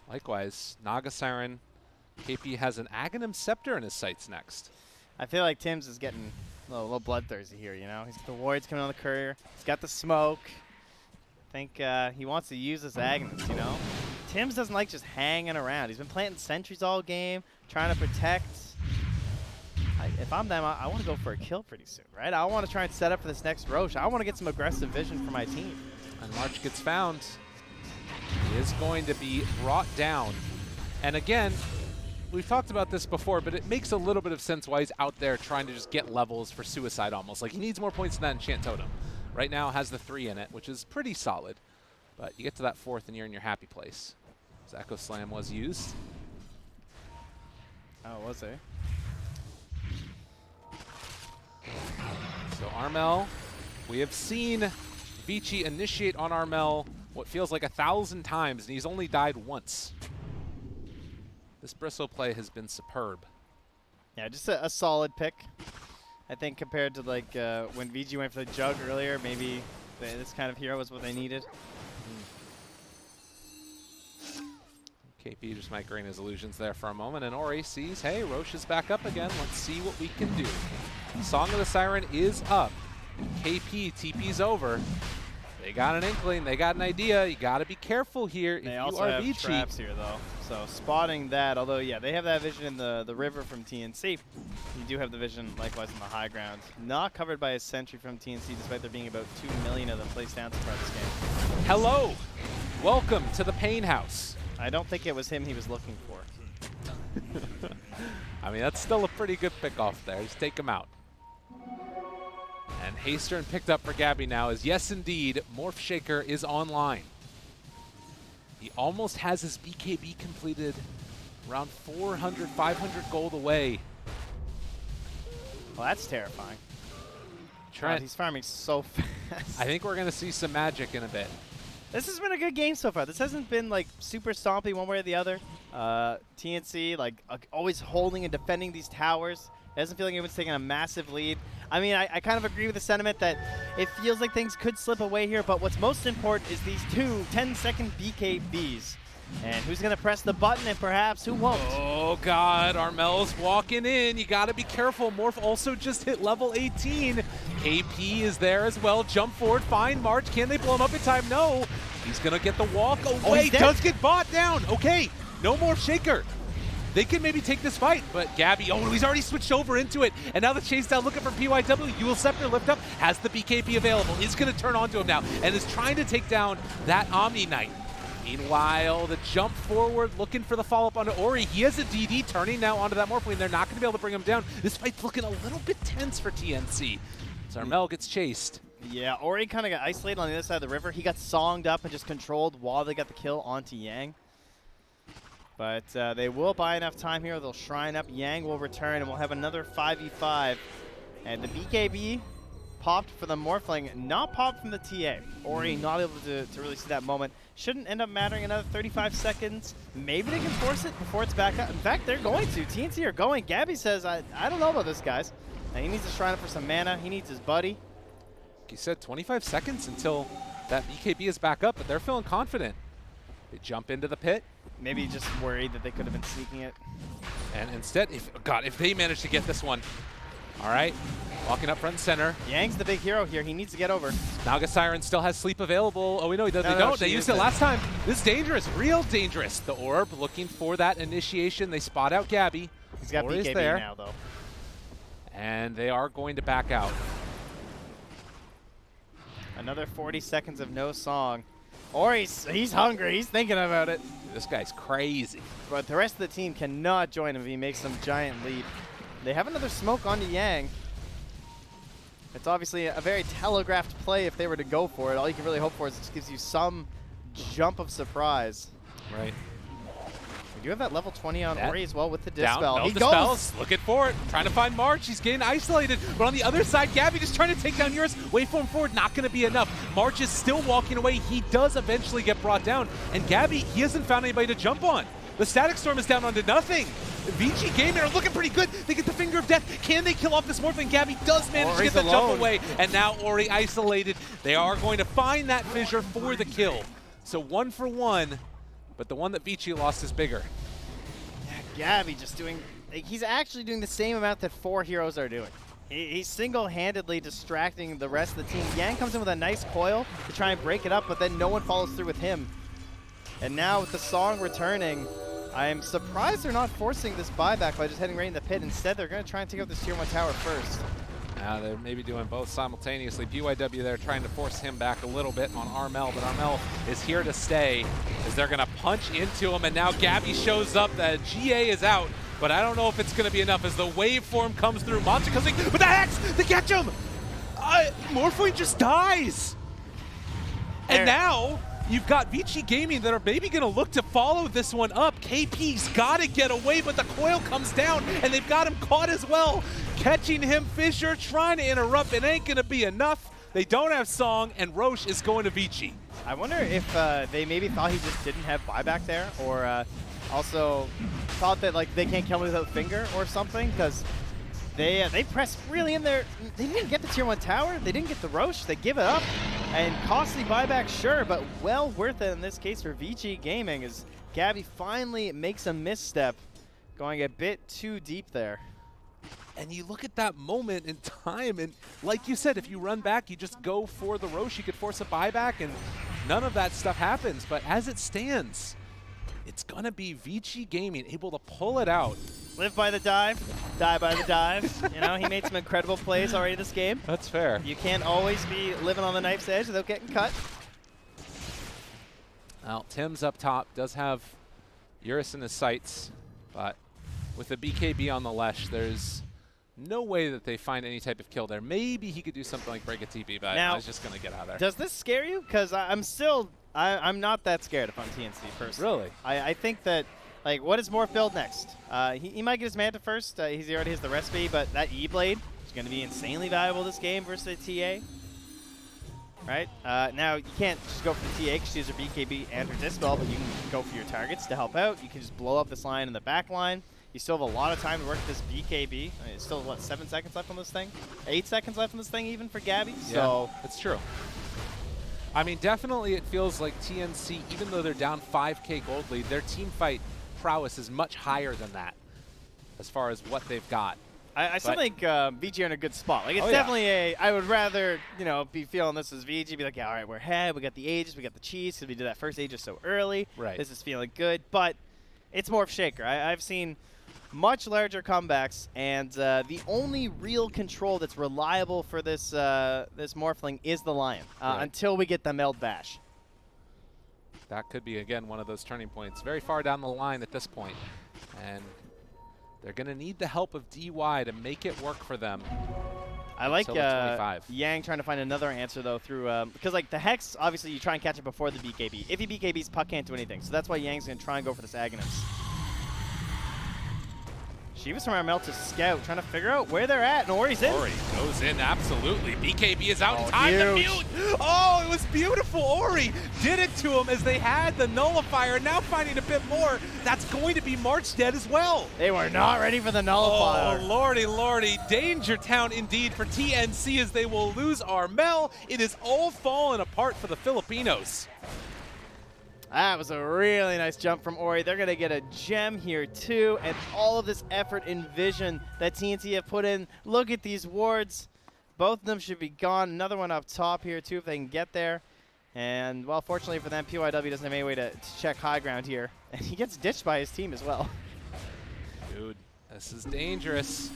Likewise, Naga Siren, KP has an Aghanim Scepter in his sights next. I feel like Tim's is getting a little bloodthirsty here, you know? He's got the wards coming on the courier. He's got the smoke. I think he wants to use this Aghanim, you know? Tim's doesn't like just hanging around. He's been planting sentries all game, trying to protect. If I'm them, I want to go for a kill pretty soon, right? I want to try and set up for this next Roche. I want to get some aggressive vision for my team. And March gets found. He is going to be brought down. And again, we've talked about this before, but it makes a little bit of sense why he's out there trying to just get levels for suicide almost. Like, he needs more points than that Enchant Totem. Right now has the 3 in it, which is pretty solid. But you get to that 4th and you're in your happy place. So Echo Slam was used. Oh, was it? Armel, we have seen Vici initiate on Armel what feels like 1,000 times, and he's only died once. This Bristle play has been superb. Yeah, just a solid pick. I think compared to like when Vici went for the Jug earlier, maybe this kind of hero was what they needed. KP just microing his illusions there for a moment, and Ori sees, hey, Roche is back up again. Let's see what we can do. Song of the Siren is up. KP, TP's over. They got an inkling, they got an idea. You got to be careful here if They you also are have Vici. traps here, though. So spotting that, although, yeah, they have that vision in the river from TNC. You do have the vision, likewise, in the high ground. Not covered by a sentry from TNC, despite there being about 2 million of them placed down so far this game. Hello. Welcome to the Pain House. I don't think it was him he was looking for. I mean, that's still a pretty good pick off there. Just take him out. And Hastern picked up for Gabby now as, yes, indeed, Morph Shaker is online. He almost has his BKB completed, around 400, 500 gold away. Well, that's terrifying. Trent, God, he's farming so fast. I think we're going to see some magic in a bit. This has been a good game so far. This hasn't been like super stompy one way or the other. TNC like always holding and defending these towers. It doesn't feel like anyone's taking a massive lead. I mean, I kind of agree with the sentiment that it feels like things could slip away here, but what's most important is these two 10-second BKBs. And who's going to press the button and perhaps who won't? Oh, God. Armel's walking in. You got to be careful. Morph also just hit level 18. KP is there as well. Jump forward. Fine. March. Can they blow him up in time? No. He's going to get the walk away. Does get bought down. Okay. No more Shaker. They can maybe take this fight, but Gabby, oh, he's already switched over into it. And now the chase down looking for PYW. Yule Scepter lift up, has the BKB available. Is going to turn onto him now and is trying to take down that Omni Knight. Meanwhile, the jump forward, looking for the follow-up onto Ori. He has a DD turning now onto that Morph Lane. They're not going to be able to bring him down. This fight's looking a little bit tense for TNC. Armel gets chased. Yeah, Ori kind of got isolated on the other side of the river. He got songed up and just controlled while they got the kill onto Yang. But they will buy enough time here. They'll shrine up. Yang will return, and we'll have another 5v5. And the BKB popped for the Morphling, not popped from the TA. Ori not able to really see that moment. Shouldn't end up mattering another 35 seconds. Maybe they can force it before it's back up. In fact, they're going to. TNC are going. Gabby says, I don't know about this, guys. Now, he needs to shrine up for some mana. He needs his buddy. He said 25 seconds until that BKB is back up, but they're feeling confident. They jump into the pit. Maybe just worried that they could have been sneaking it. And instead, if they manage to get this one. All right, walking up front and center. Yang's the big hero here. He needs to get over. Naga Siren still has sleep available. Oh, we know they don't. They used it last time. This is dangerous, real dangerous. The orb looking for that initiation. They spot out Gabby. He's got Ori's BKB there now, though. And they are going to back out. Another 40 seconds of no song. Ori's he's hungry. He's thinking about it. This guy's crazy. But the rest of the team cannot join him if he makes some giant lead. They have another smoke onto Yang. It's obviously a very telegraphed play if they were to go for it. All you can really hope for is it just gives you some jump of surprise. Right. We do have that level 20 on Ori as well with the Down, Dispel. no He dispels. goes! Looking for it. Trying to find March. He's getting isolated. But on the other side, Gabby just trying to take down Eurus. Waveform forward, not going to be enough. March is still walking away. He does eventually get brought down. And Gabby, he hasn't found anybody to jump on. The Static Storm is down onto nothing. Vici Gaming are looking pretty good. They get the Finger of Death. Can they kill off this Morphling? Gabby does manage to get the jump away. And now Ori isolated. They are going to find that fissure for the kill. So 1 for 1, but the one that Vici lost is bigger. Gabby just doing, he's actually doing the same amount that 4 heroes are doing. He's single-handedly distracting the rest of the team. Yang comes in with a nice coil to try and break it up, but then no one follows through with him. And now with the song returning, I'm surprised they're not forcing this buyback by just heading right in the pit. Instead, they're going to try and take out this Tier 1 tower first. They're maybe doing both simultaneously. BYW there trying to force him back a little bit on Armel, but Armel is here to stay as they're going to punch into him. And now Gabby shows up. The GA is out, but I don't know if it's going to be enough as the waveform comes through. Monster comes in with the Hex to catch him. Morphling just dies. And now you've got Vici Gaming that are maybe going to look to follow this one up. KP's got to get away, but the coil comes down, and they've got him caught as well. Catching him, Fisher trying to interrupt. It ain't going to be enough. They don't have Song, and Roche is going to Vici. I wonder if they maybe thought he just didn't have buyback there, or also thought that like they can't kill him without finger or something, because they pressed really in there. They didn't get the tier 1 tower. They didn't get the Roche. They give it up. And costly buyback, sure, but well worth it in this case for Vici Gaming, as Gabby finally makes a misstep, going a bit too deep there. And you look at that moment in time, and like you said, if you run back, you just go for the Roche. You could force a buyback, and none of that stuff happens. But as it stands, it's going to be Vici Gaming able to pull it out. Live by the dive, die by the dive. You know, he made some incredible plays already this game. That's fair. You can't always be living on the knife's edge without getting cut. Well, Tim's up top, does have Eurus in his sights, but with the BKB on the Lesh, there's no way that they find any type of kill there. Maybe he could do something like break a TP, but now, I was just going to get out of there. Does this scare you? Because I'm not that scared if I'm TNC personally. Really? I think that, like, what does Morph build next? He might get his Manta first. He already has the recipe, but that E-Blade is going to be insanely valuable this game versus a TA. Right? Now, you can't just go for the TA because she has her BKB and her Dispel, but you can go for your targets to help out. You can just blow up this line in the back line. You still have a lot of time to work this BKB. I mean, it's still, what, 7 seconds left on this thing? 8 seconds left on this thing even for Gabby? Yeah, so it's true. I mean, definitely it feels like TNC, even though they're down 5K gold lead, their team fight prowess is much higher than that as far as what they've got. I still think VG are in a good spot. Like, it's definitely I would rather, you know, be feeling this as VG, be like, yeah, all right, we're ahead. We got the Aegis, we got the cheese, because we did that first Aegis so early. Right. This is feeling good. But it's Morph Shaker. I've seen much larger comebacks, and the only real control that's reliable for this this Morphling is the Lion, until we get the Meld Bash. That could be, again, one of those turning points. Very far down the line at this point. And they're going to need the help of DY to make it work for them. I like Yang trying to find another answer, though, through because, like, the Hex, obviously, you try and catch it before the BKB. If he BKBs, Puck can't do anything. So that's why Yang's going to try and go for this Aghanim. Shivas from Armel to scout, trying to figure out where they're at, and Ori's in. Ori goes in, absolutely. BKB is out in time to mute. Oh, it was beautiful. Ori did it to him as they had the nullifier. Now finding a bit more. That's going to be March dead as well. They were not ready for the nullifier. Oh, lordy, lordy. Danger Town indeed for TNC as they will lose Armel. It is all falling apart for the Filipinos. That was a really nice jump from Ori. They're going to get a gem here, too. And all of this effort and vision that TNT have put in. Look at these wards. Both of them should be gone. Another one up top here, too, if they can get there. And, well, fortunately for them, PYW doesn't have any way to check high ground here. And he gets ditched by his team as well. Dude, this is dangerous.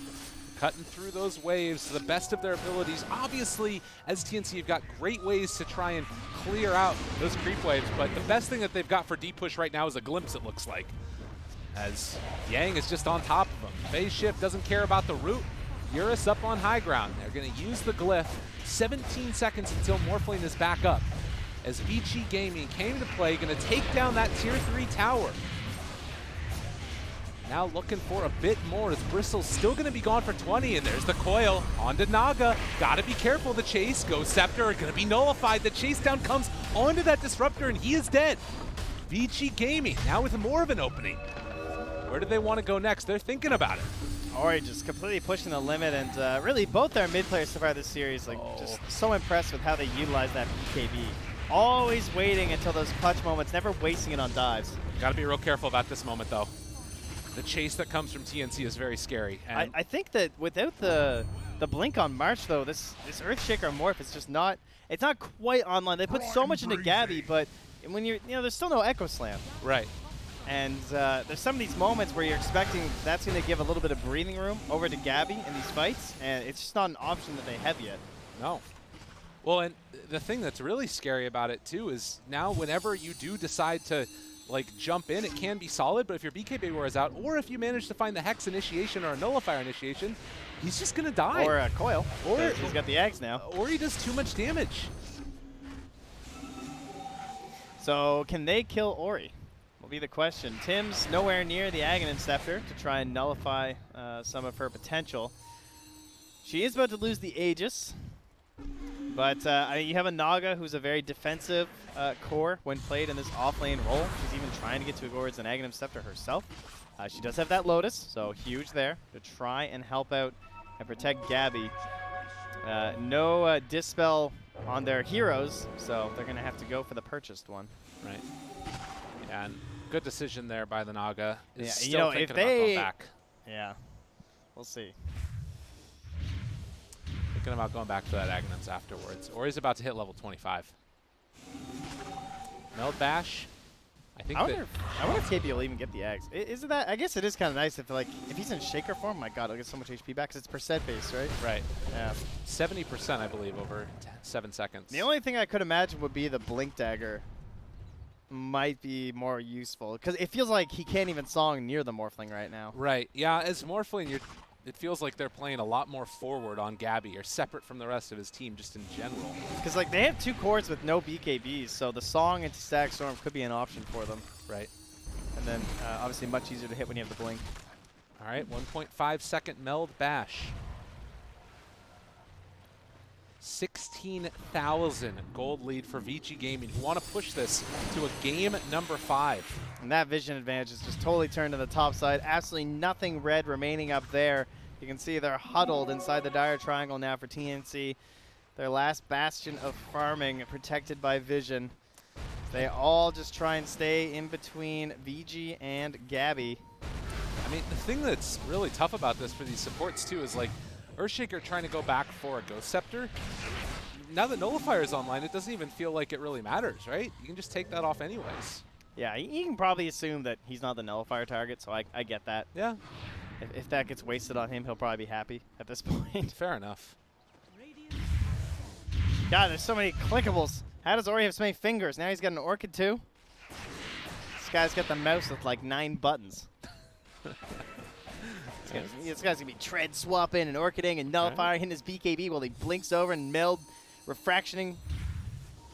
Cutting through those waves to the best of their abilities. Obviously, as TNC, you've got great ways to try and clear out those creep waves, but the best thing that they've got for deep push right now is a glimpse, it looks like, as Yang is just on top of them. Phase shift doesn't care about the root. Eurus up on high ground. They're going to use the glyph. 17 seconds until Morphling is back up, as Vici Gaming came to play, going to take down that tier 3 tower. Now looking for a bit more as Bristle's still going to be gone for 20, and there's the coil onto Naga. Got to be careful. The chase. Ghost Scepter are going to be nullified. The chase down comes onto that Disruptor, and he is dead. Vici Gaming now with more of an opening. Where do they want to go next? They're thinking about it. Ori just completely pushing the limit, and really both their mid players so far this series, like just so impressed with how they utilize that BKB. Always waiting until those clutch moments, never wasting it on dives. Got to be real careful about this moment, though. The chase that comes from TNC is very scary. And I think that without the blink on March, though, this Earthshaker Morph is just not, it's not quite online. They put so much into Gabby, but when you're, you know, there's still no Echo Slam. Right. And there's some of these moments where you're expecting that's going to give a little bit of breathing room over to Gabby in these fights, and it's just not an option that they have yet. No. Well, and the thing that's really scary about it, too, is now whenever you do decide to like jump in, it can be solid, but if your BKB wears out, or if you manage to find the Hex initiation or a Nullifier initiation, he's just going to die. Or a coil. Or he's got the eggs now. Or he does too much damage. So can they kill Ori? Will be the question. Tim's nowhere near the Aghanim Scepter to try and nullify some of her potential. She is about to lose the Aegis, but you have a Naga who's a very defensive core when played in this off-lane role. She's even trying to get towards an Aghanim Scepter herself. She does have that Lotus, so huge there to try and help out and protect Gabby. No Dispel on their heroes, so they're going to have to go for the purchased one. Right. Yeah, and good decision there by the Naga. Yeah, Still thinking about going back. Yeah, we'll see. Thinking about going back to that Aghanims afterwards. Or he's about to hit level 25. Meld Bash. I wonder if KB will even get the Ags. Isn't that? I guess it is kind of nice if he's in Shaker form. My God, he'll get so much HP back because it's percent based, right? Right. Yeah. 70%, I believe, over 7 seconds. The only thing I could imagine would be the Blink Dagger. Might be more useful because it feels like he can't even song near the Morphling right now. Right. Yeah. As Morphling, it feels like they're playing a lot more forward on Gabby, or separate from the rest of his team, just in general. Because like they have 2 cores with no BKBs, so the song into Static Storm could be an option for them. Right. And then obviously much easier to hit when you have the Blink. All right. 1.5 second Meld Bash. 16,000 gold lead for Vici Gaming, who want to push this to a game number 5. And that vision advantage is just totally turned to the top side. Absolutely nothing red remaining up there. You can see they're huddled inside the dire triangle now for TNC. Their last bastion of farming protected by vision. They all just try and stay in between VG and Gabby. I mean, the thing that's really tough about this for these supports too is like Earthshaker trying to go back for a Ghost Scepter. Now that Nullifier is online, it doesn't even feel like it really matters, right? You can just take that off anyways. Yeah, you can probably assume that he's not the Nullifier target, so I get that. Yeah. If that gets wasted on him, he'll probably be happy at this point. Fair enough. God, there's so many clickables. How does Ori have so many fingers? Now he's got an Orchid too. This guy's got the mouse with like 9 buttons. This guy's gonna be tread swapping and orchiding and nullifying hitting his BKB while he blinks over and meld refractioning.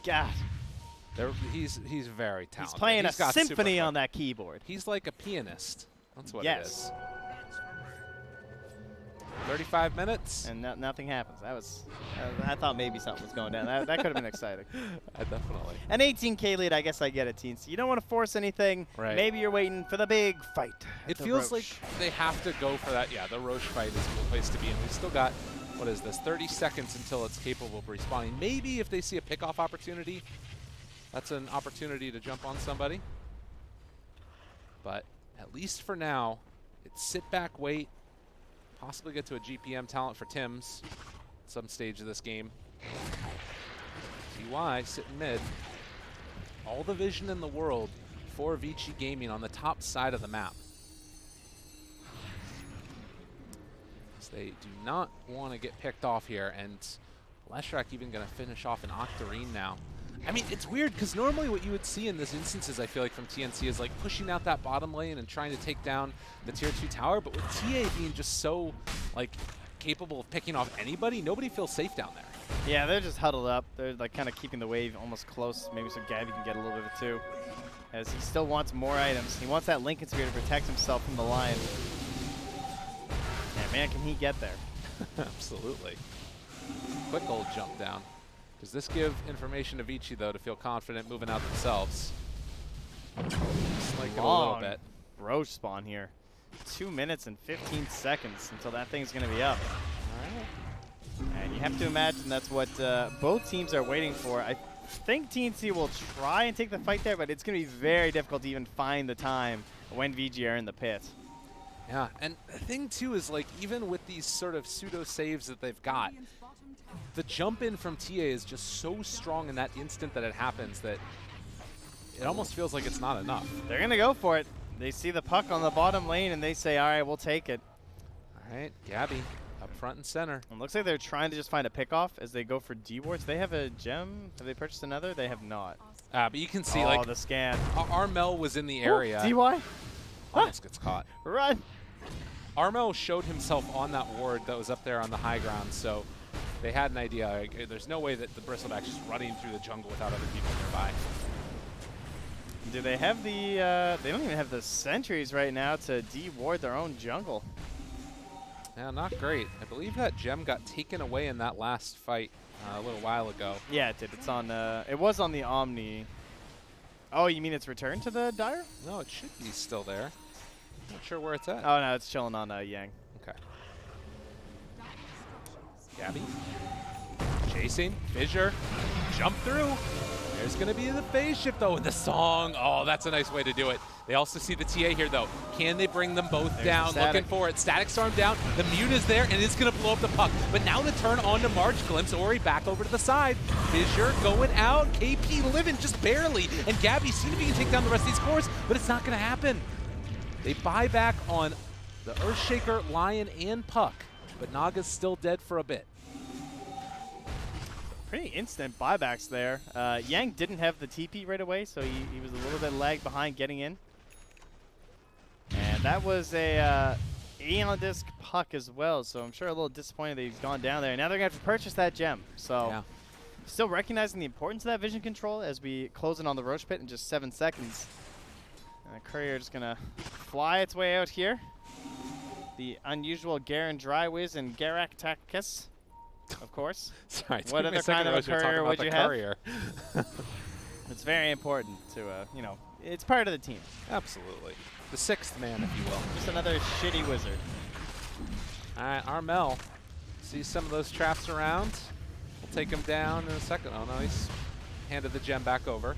God. He's very talented. He's playing a symphony on that keyboard. He's like a pianist. That's what yes. it is. 35 minutes. And nothing happens. That was, I thought maybe something was going down. That could have been exciting. Definitely. An 18K lead, I guess I get it, teens. You don't want to force anything. Right. Maybe you're waiting for the big fight. It feels like they have to go for that. Yeah, the Roche fight is a good place to be. And we've still got, what is this, 30 seconds until it's capable of respawning. Maybe if they see a pickoff opportunity, that's an opportunity to jump on somebody. But at least for now, it's sit back, wait, possibly get to a GPM talent for Tim's at some stage of this game. TY sitting mid. All the vision in the world for Vici Gaming on the top side of the map. So they do not want to get picked off here, and Leshrac even going to finish off an Octarine now. I mean, it's weird because normally what you would see in this instances, I feel like from TNC, is like pushing out that bottom lane and trying to take down the tier 2 tower. But with TA being just so like capable of picking off anybody, nobody feels safe down there. Yeah, they're just huddled up. They're like kind of keeping the wave almost close, maybe so Gabby can get a little bit of it too. As he still wants more items. He wants that Lincoln Spear to protect himself from the Lion. And man, can he get there. Absolutely. Quick old jump down. Does this give information to Vici, though, to feel confident moving out themselves? Just like it a little bit. Roche spawn here. 2 minutes and 15 seconds until that thing's going to be up. All right. And you have to imagine that's what both teams are waiting for. I think TNC will try and take the fight there, but it's going to be very difficult to even find the time when VG are in the pit. Yeah, and the thing, too, is like even with these sort of pseudo-saves that they've got, the jump in from TA is just so strong in that instant that it happens that it almost feels like it's not enough. They're going to go for it. They see the puck on the bottom lane and they say, all right, we'll take it. All right, Gabby up front and center. It looks like they're trying to just find a pickoff as they go for D-wards. They have a gem. Have they purchased another? They have not. But you can see, oh, like, the scan. Armel was in the area. DY? Almost gets caught. Run. Armel showed himself on that ward that was up there on the high ground, so they had an idea. There's no way that the Bristleback's just running through the jungle without other people nearby. Do they have the, they don't even have the sentries right now to de-ward their own jungle. Yeah, not great. I believe that gem got taken away in that last fight a little while ago. Yeah, it did. It's on, it was on the Omni. Oh, you mean it's returned to the Dire? No, it should be still there. Not sure where it's at. Oh, no, it's chilling on Yang. Okay. Gabby. Chasing. Fissure. Jump through. There's going to be the phase shift, though, in the song. Oh, that's a nice way to do it. They also see the TA here, though. Can they bring them both down? Looking for it. Static Storm down. The mute is there, and it's going to blow up the puck. But now the turn on to March. Glimpse Ori back over to the side. Fissure going out. KP living just barely. And Gabby seeing if he can take down the rest of these cores, but it's not going to happen. They buy back on the Earthshaker, Lion, and Puck. But Naga's still dead for a bit. Pretty instant buybacks there. Yang didn't have the TP right away, so he was a little bit lagged behind getting in. And that was a Aeon Disc Puck as well, so I'm sure a little disappointed that he's gone down there. Now they're going to have to purchase that gem. So Yeah. still recognizing the importance of that vision control as we close in on the Roach Pit in just 7 seconds. And the Courier just going to fly its way out here. The unusual Garen Drywiz and Garak Takis, of course. Sorry, What other kind of a courier would you have? Courier. It's very important to, you know, it's part of the team. Absolutely. The sixth man, if you will. Just another shitty wizard. All right, Armel sees some of those traps around. We'll take him down in a second. Oh, no, he's handed the gem back over.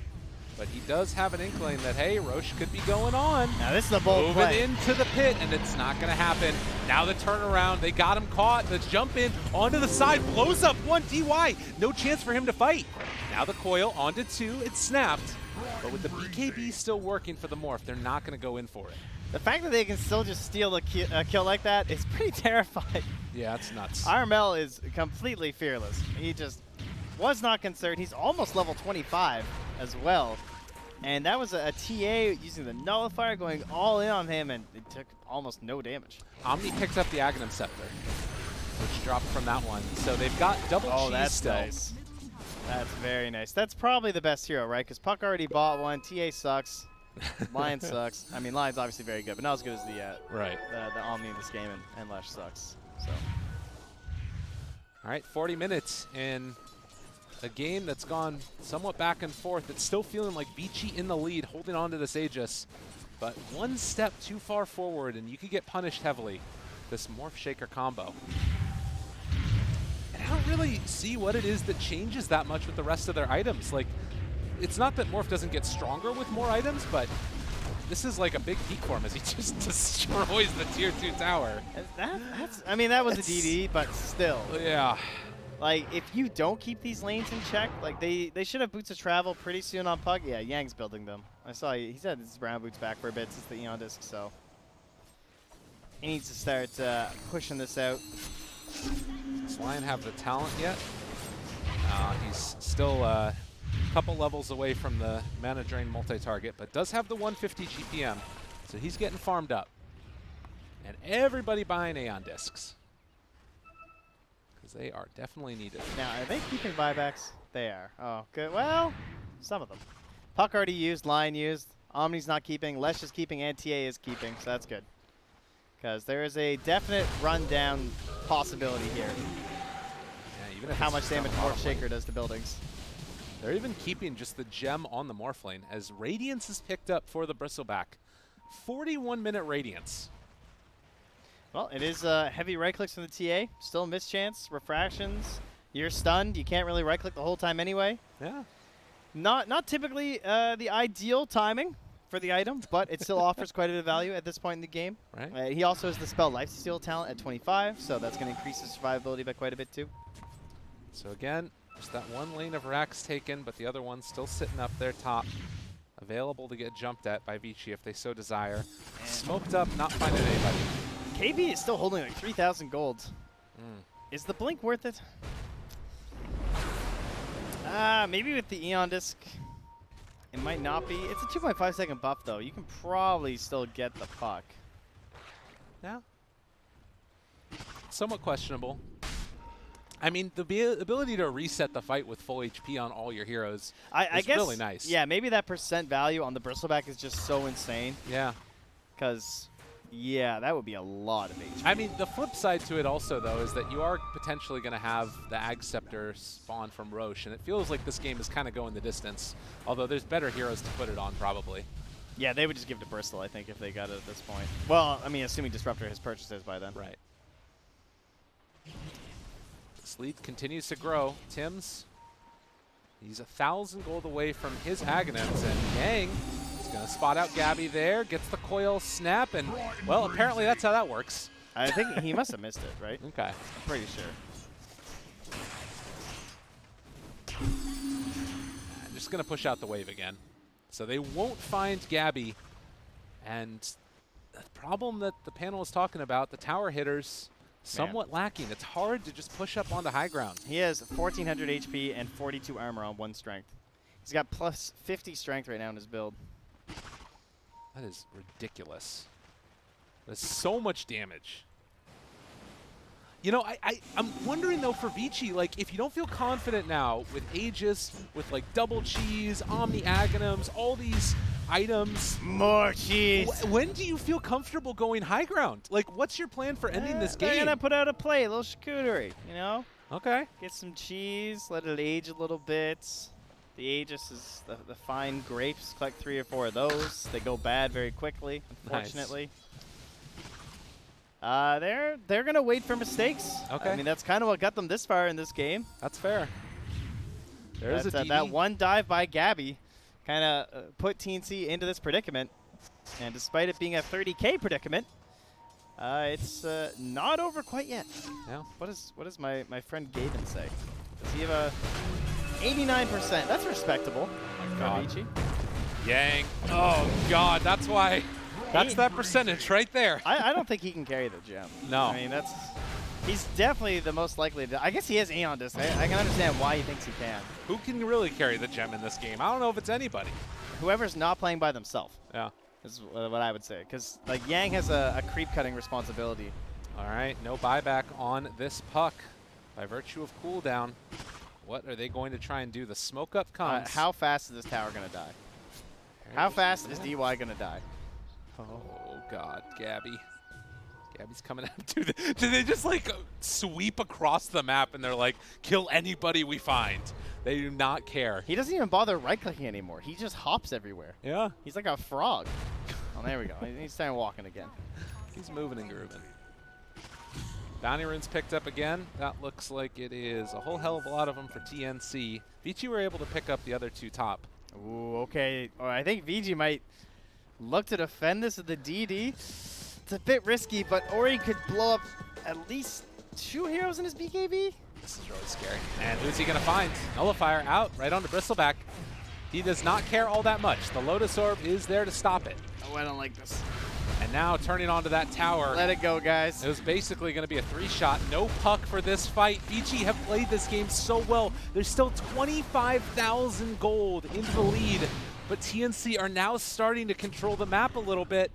But he does have an inkling that, hey, Roche could be going on. Now this is a bold Moving play. into the pit, and it's not going to happen. Now the turnaround. They got him caught. The jump in onto the side. Blows up one DY. No chance for him to fight. Now the coil onto 2. It snapped. But with the BKB still working for the Morph, they're not going to go in for it. The fact that they can still just steal a kill like that is pretty terrifying. Yeah, it's nuts. RML is completely fearless. He just was not concerned. He's almost level 25 as well. And that was a TA using the nullifier going all in on him, and it took almost no damage. Omni picked up the Aghanim Scepter, which dropped from that one. So they've got double cheese that's still. nice. That's very nice. That's probably the best hero, right? Because Puck already bought one. TA sucks. Lion sucks. I mean, Lion's obviously very good, but not as good as Right. the Omni in this game, and Lesh sucks. So. All right, 40 minutes in a game that's gone somewhat back and forth. It's still feeling like Vici in the lead, holding on to this Aegis. But one step too far forward, and you could get punished heavily. This Morph Shaker combo. And I don't really see what it is that changes that much with the rest of their items. Like, it's not that Morph doesn't get stronger with more items, but this is like a big peak for him as he just destroys the tier 2 tower. I mean, that was a DD, but still. Yeah. Like, if you don't keep these lanes in check, like, they should have boots of travel pretty soon on Puck. Yeah, Yang's building them. I saw he said his brown boots back for a bit since the Aeon Disc, so he needs to start pushing this out. Does Lion have the talent yet? He's still a couple levels away from the mana drain multi-target, but does have the 150 GPM, so he's getting farmed up. And everybody buying Aeon Discs, because they are definitely needed. Now, are they keeping buybacks? They are. Oh, good. Well, some of them. Puck already used, Lion used, Omni's not keeping, Lesh is keeping, and TA is keeping, so that's good. Because there is a definite rundown possibility here. Yeah, even if How it's much just on damage the Morph bottom Shaker lane. does to buildings. They're even keeping just the gem on the Morph lane, as Radiance is picked up for the Bristleback. 41-minute Radiance. Well, it is heavy right clicks from the TA. Still miss chance, refractions. You're stunned. You can't really right click the whole time anyway. Yeah. Not typically the ideal timing for the item, but it still offers quite a bit of value at this point in the game. Right. He also has the spell Lifesteal talent at 25, so that's going to increase his survivability by quite a bit too. So again, just that one lane of racks taken, but the other one's still sitting up there top, available to get jumped at by Vici if they so desire. Smoked up, not finding anybody. KB is still holding like 3,000 gold. Is the blink worth it? Maybe with the Aeon Disc, it might not be. It's a 2.5 second buff though. You can probably still get the puck. Yeah. Somewhat questionable. I mean, the ability to reset the fight with full HP on all your heroes I is guess, really nice. Yeah, maybe that percent value on the Bristleback is just so insane. Yeah. Because, yeah, that would be a lot of HP. I mean, the flip side to it also, though, is that you are potentially going to have the Ag Scepter spawn from Roche, and it feels like this game is kind of going the distance, although there's better heroes to put it on, probably. Yeah, they would just give it to Bristol, I think, if they got it at this point. Well, I mean, assuming Disruptor has purchases by then. Right. This lead continues to grow. Tim's, he's 1,000 gold away from his Aghanims, and Yang is going to spot out Gabby there, gets the coil snap, and, well, apparently that's how that works. I think he must have missed it, right? Okay. I'm pretty sure. I'm just going to push out the wave again. So they won't find Gabby, and the problem that the panel is talking about, the tower hitters, somewhat lacking. It's hard to just push up onto high ground. He has 1,400 HP and 42 armor on 1 strength. He's got plus 50 strength right now in his build. That is ridiculous. That's so much damage. You know, I'm wondering, though, for Vici, like, if you don't feel confident now with Aegis, with, like, Double Cheese, Omni Aghanims, all these items. More cheese. When do you feel comfortable going high ground? Like, what's your plan for ending this game? They're going to put out a play, a little charcuterie, you know? Okay. Get some cheese, let it age a little bit. The Aegis is the fine grapes. Collect 3 or 4 of those. They go bad very quickly, unfortunately. Nice. They're going to wait for mistakes. Okay. I mean, that's kind of what got them this far in this game. That's fair. There's that one dive by Gabby kind of put TNC into this predicament. And despite it being a 30K predicament, it's not over quite yet. No. What does my friend Gavin say? Does he have a 89%? That's respectable. God. Vici. Yang. Oh, God. That's why. That's that percentage right there. I don't think he can carry the gem. No. I mean, he's definitely the most likely to. I guess he has Aeon Disc. I can understand why he thinks he can. Who can really carry the gem in this game? I don't know if it's anybody. Whoever's not playing by themselves. Yeah. Is what I would say. Because, like, Yang has a creep cutting responsibility. All right. No buyback on this puck by virtue of cooldown. What are they going to try and do? The smoke up comes. How fast is this tower going to die? How fast is DY going to die? Oh, God. Gabby. Gabby's coming out. Do they just, like, sweep across the map and they're like, kill anybody we find? They do not care. He doesn't even bother right-clicking anymore. He just hops everywhere. Yeah. He's like a frog. Oh, there we go. He's starting walking again. He's moving and grooving. Bounty runes picked up again. That looks like it is a whole hell of a lot of them for TNC. Vici were able to pick up the other 2 top. Ooh, okay. Oh, I think VG might look to defend this with the DD. It's a bit risky, but Ori could blow up at least 2 heroes in his BKB. This is really scary. And who's he going to find? Nullifier out right onto Bristleback. He does not care all that much. The Lotus Orb is there to stop it. Oh, I don't like this. And now turning onto that tower. Let it go, guys. It was basically going to be a 3-shot. No puck for this fight. Vici have played this game so well. There's still 25,000 gold into the lead. But TNC are now starting to control the map a little bit.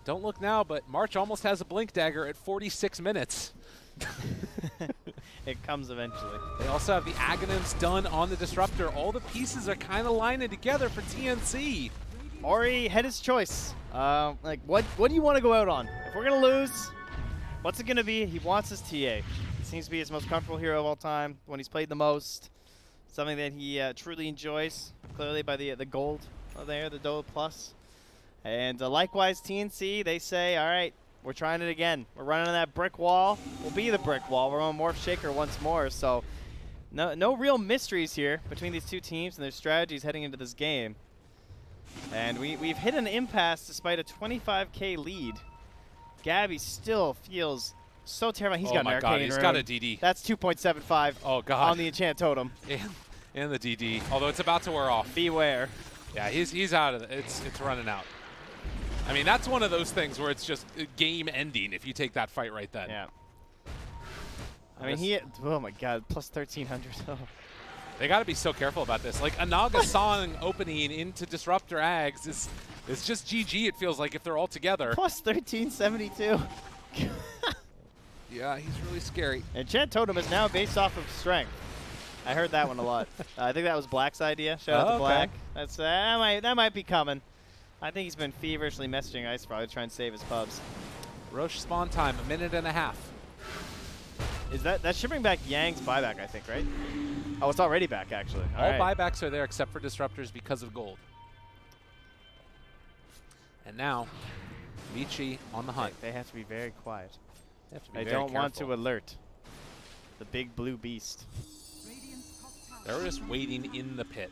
Don't look now, but March almost has a Blink Dagger at 46 minutes. It comes eventually. They also have the Aghanims done on the Disruptor. All the pieces are kind of lining together for TNC. Ori had his choice. Like, what do you want to go out on? If we're going to lose, what's it going to be? He wants his TA. He seems to be his most comfortable hero of all time when he's played the most. Something that he truly enjoys, clearly by the gold there, the Dole Plus. And likewise, TNC, they say, all right, we're trying it again. We're running on that brick wall. We'll be the brick wall. We're on Morph Shaker once more. So no real mysteries here between these two teams and their strategies heading into this game. And we've hit an impasse despite a 25K lead. Gabby still feels so terrifying. He's got an arcane He's rune. got a DD. That's 2.75 oh, God. on the enchant totem. And the DD, although it's about to wear off. Beware. Yeah, he's out of it. It's running out. I mean, that's one of those things where it's just game ending if you take that fight right then. Yeah. I mean, oh my God, plus 1,300. Oh. They got to be so careful about this. Like, a Naga Song opening into Disruptor Ags is just GG, it feels like, if they're all together. Plus 1,372. Yeah, he's really scary. And Chant Totem is now based off of strength. I heard that one a lot. I think that was Black's idea. Shout out to Black. That's that might be coming. I think he's been feverishly messaging Ice probably to try and save his pubs. Roche spawn time, 1.5 minutes. Is that should bring back Yang's buyback, I think, right? Oh, it's already back, actually. All buybacks are there except for disruptors because of gold. And now, Vici on the hunt. They have to be very quiet. They have to be They very don't want careful. to alert the big blue beast. Radiant's top tower. They're just waiting in the pit.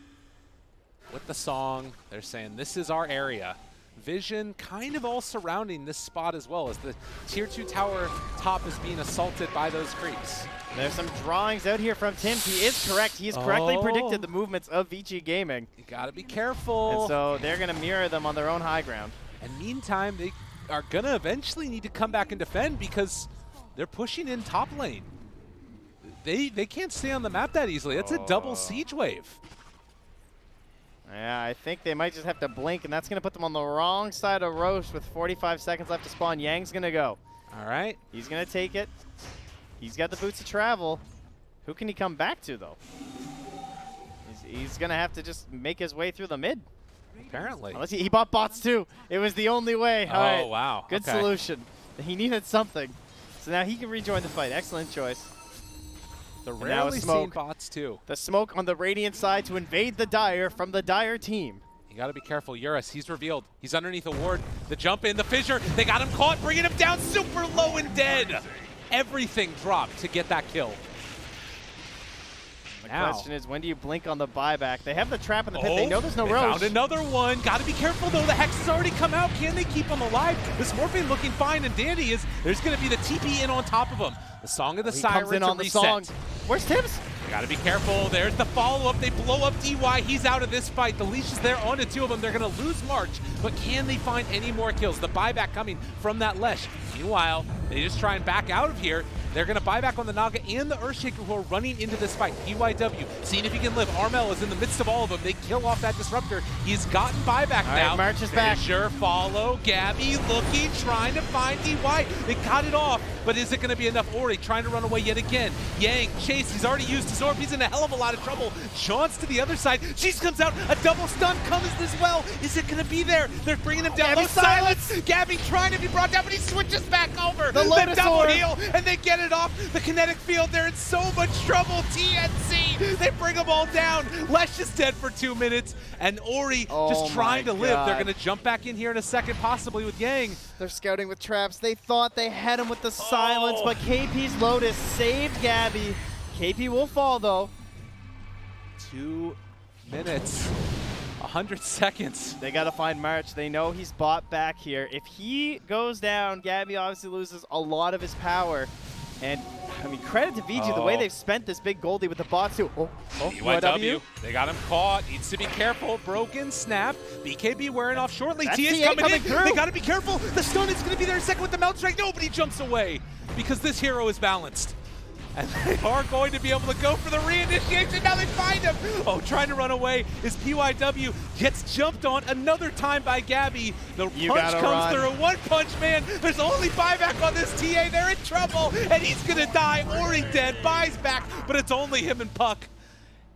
With the song, they're saying, this is our area. Vision kind of all surrounding this spot as well as the tier 2 tower top is being assaulted by those creeps. There's some drawings out here from Tim. He is correct. He has correctly predicted the movements of Vici Gaming. You gotta be careful. And so they're going to mirror them on their own high ground. And meantime, they are gonna eventually need to come back and defend because they're pushing in top lane. They can't stay on the map that easily. That's a double siege wave. Yeah, I think they might just have to blink, and that's going to put them on the wrong side of Roche with 45 seconds left to spawn. Yang's going to go. All right. He's going to take it. He's got the boots to travel. Who can he come back to, though? He's going to have to just make his way through the mid. Apparently. Unless he bought bots, too. It was the only way. All right. Wow. Good solution. He needed something. So now he can rejoin the fight. Excellent choice. The And now rarely a seen smoke. bots, too. The smoke on the Radiant side to invade the Dire from the Dire team. You got to be careful. Eurus, he's revealed. He's underneath a ward. The jump in, the fissure. They got him caught, bringing him down super low and dead. Everything dropped to get that kill. The question is, when do you blink on the buyback? They have the trap in the pit. They know there's no they Roche. found another one. Got to be careful, though. The Hex has already come out. Can they keep him alive? This Morphine looking fine and dandy. There's going to be the TP in on top of him. The Song of the He Siren comes in to on the reset. song. Where's Tibbs? You gotta be careful. There's the follow-up. They blow up DY. He's out of this fight. The leash is there on the two of them. They're gonna lose March, but can they find any more kills? The buyback coming from that Lesh. Meanwhile, they just try and back out of here. They're gonna buy back on the Naga and the Earthshaker who are running into this fight. PYW, seeing if he can live. Armel is in the midst of all of them. They kill off that Disruptor. He's gotten buyback All now. right, March is back. Sure, follow. Gabby looking, trying to find DY. They got it off, but is it gonna be enough? Ori trying to run away yet again. Yang, Chase, he's already used his orb. He's in a hell of a lot of trouble. Sean's to the other side. She's comes out. A double stun comes as well. Is it going to be there? They're bringing him down. Gabby, Oh, silence! Gabby trying to be brought down, but he switches back over. The Lotus double Orb. heal, and they get it off. The kinetic field, they're in so much trouble. TNC, they bring them all down. Lesh is dead for 2 minutes, and Ori just trying to live. They're going to jump back in here in a second, possibly with Yang. They're scouting with traps. They thought they had him with the silence, but KP's Lotus saved Gabby. KP will fall, though. 2 minutes, 100 seconds. They got to find March. They know he's bought back here. If he goes down, Gabby obviously loses a lot of his power. And, I mean, credit to Vici, the way they've spent this big Goldie with the bots too. PYW, they got him caught. Needs to be careful. Broken snap. BKB wearing off shortly. That's TS TA coming in. through. They got to be careful. The stun is going to be there in a second with the melt strike. Nobody jumps away because this hero is balanced. And they are going to be able to go for the reinitiation. Now they find him. Oh, trying to run away is PYW. Gets jumped on another time by Gabby. The punch comes through. One punch, man. There's only buyback on this TA. They're in trouble. And he's going to die. Ori dead. Buys back. But it's only him and Puck.